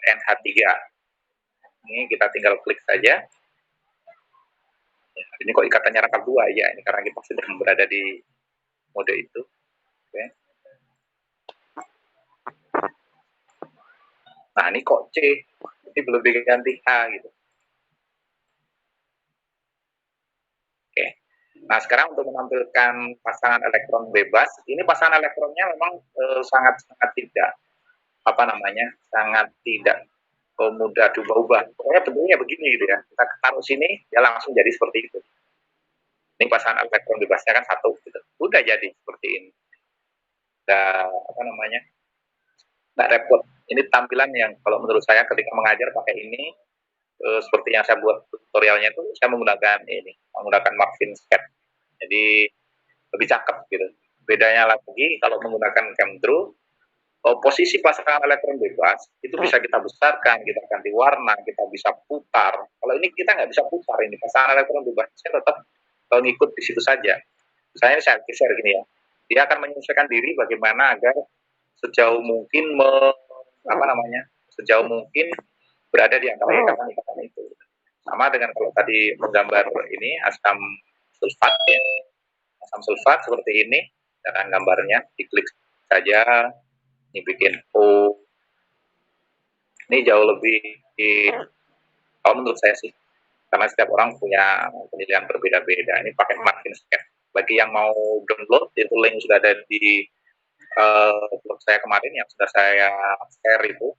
NH3. Ini kita tinggal klik saja. Ini kok ikatannya rangkap 2 ya, ini karena kita sedang berada di mode itu. Oke. Nah ini kok C, ini belum diganti H gitu. Oke. Nah sekarang untuk menampilkan pasangan elektron bebas, ini pasangan elektronnya memang sangat tidak sangat tidak mudah diubah-ubah. Pokoknya bentuknya begini gitu ya. Kita taruh sini, ya langsung jadi seperti itu. Ini pasangan elektron bebasnya kan 1 gitu. Udah jadi seperti ini. Nggak repot. Ini tampilan yang kalau menurut saya ketika mengajar pakai ini, seperti yang saya buat tutorialnya itu, saya menggunakan Marvin Sketch. Jadi lebih cakep gitu. Bedanya lagi kalau menggunakan CamDraw, posisi pasangan elektron bebas itu bisa kita besarkan, kita ganti warna, kita bisa putar. Kalau ini kita nggak bisa putar, ini pasangan elektron bebas saya tetap ngikut di situ saja. Misalnya saya geser gini ya, dia akan menyesuaikan diri bagaimana agar sejauh mungkin berada di antara ikatan-ikatan itu. Sama dengan kalau tadi menggambar ini asam sulfat ya, asam sulfat seperti ini, cara gambarnya diklik saja. Ini bikin O. Ini jauh lebih kalau menurut saya sih, karena setiap orang punya penilaian berbeda-beda. Ini pakai Marvin Sketch. Bagi yang mau download, itu link sudah ada di blog saya kemarin yang sudah saya share itu.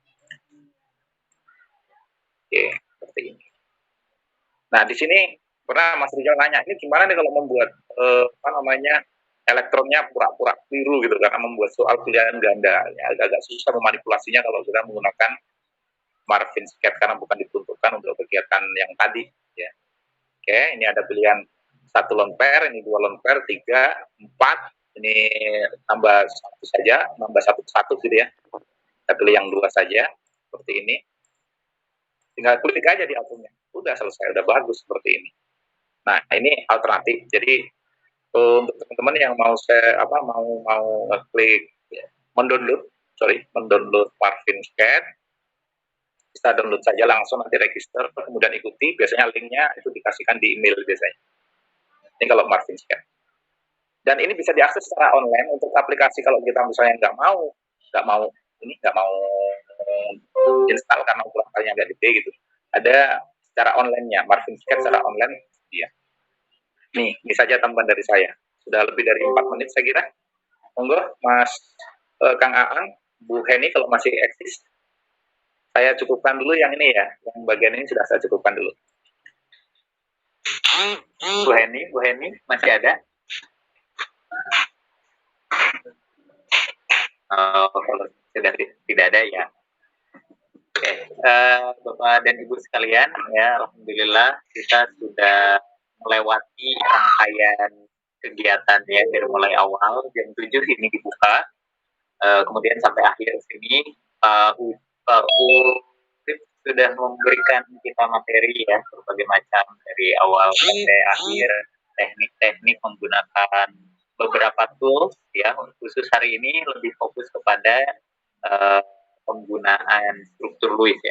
Oke, seperti ini. Nah di sini pernah Mas Rizal nanya, ini gimana nih kalau membuat elektronnya pura-pura keliru gitu, karena membuat soal pilihan ganda ya, agak susah memanipulasinya kalau sudah menggunakan Marvin Sketch karena bukan diperuntukkan untuk kegiatan yang tadi ya. Oke, ini ada pilihan 1 lone pair, ini 2 lone pair, 3, 4, ini tambah 1 saja, tambah 1 gitu ya. Kita pilih yang 2 saja seperti ini. Tinggal klik aja di akunnya, udah selesai, udah bagus seperti ini. Nah ini alternatif. Jadi Untuk teman-teman yang mau mau ngeklik mendownload Marvin Scan, bisa download saja langsung, nanti register, kemudian ikuti. Biasanya linknya itu dikasihkan di email biasanya. Ini kalau Marvin Scan. Dan ini bisa diakses secara online. Untuk aplikasi kalau kita misalnya nggak mau install karena ukurannya nggak gede gitu, ada secara online-nya, Marvin Scan secara online. Iya. Nih, ini saja tambahan dari saya. Sudah lebih dari 4 menit saya kira. Monggo, Mas Kang Aang, Bu Heni kalau masih eksis. Saya cukupkan dulu yang ini ya, yang bagian ini sudah saya cukupkan dulu. Bu Heni masih ada? Kalau sudah tidak ada ya. Oke, Bapak dan Ibu sekalian, ya alhamdulillah kita sudah melewati rangkaian kegiatan ya dari mulai awal jam 7 ini dibuka, kemudian sampai akhir sini Pak sudah memberikan kita materi ya berbagai macam dari awal sampai akhir, teknik-teknik menggunakan beberapa tools ya. Khusus hari ini lebih fokus kepada penggunaan struktur Lewis ya.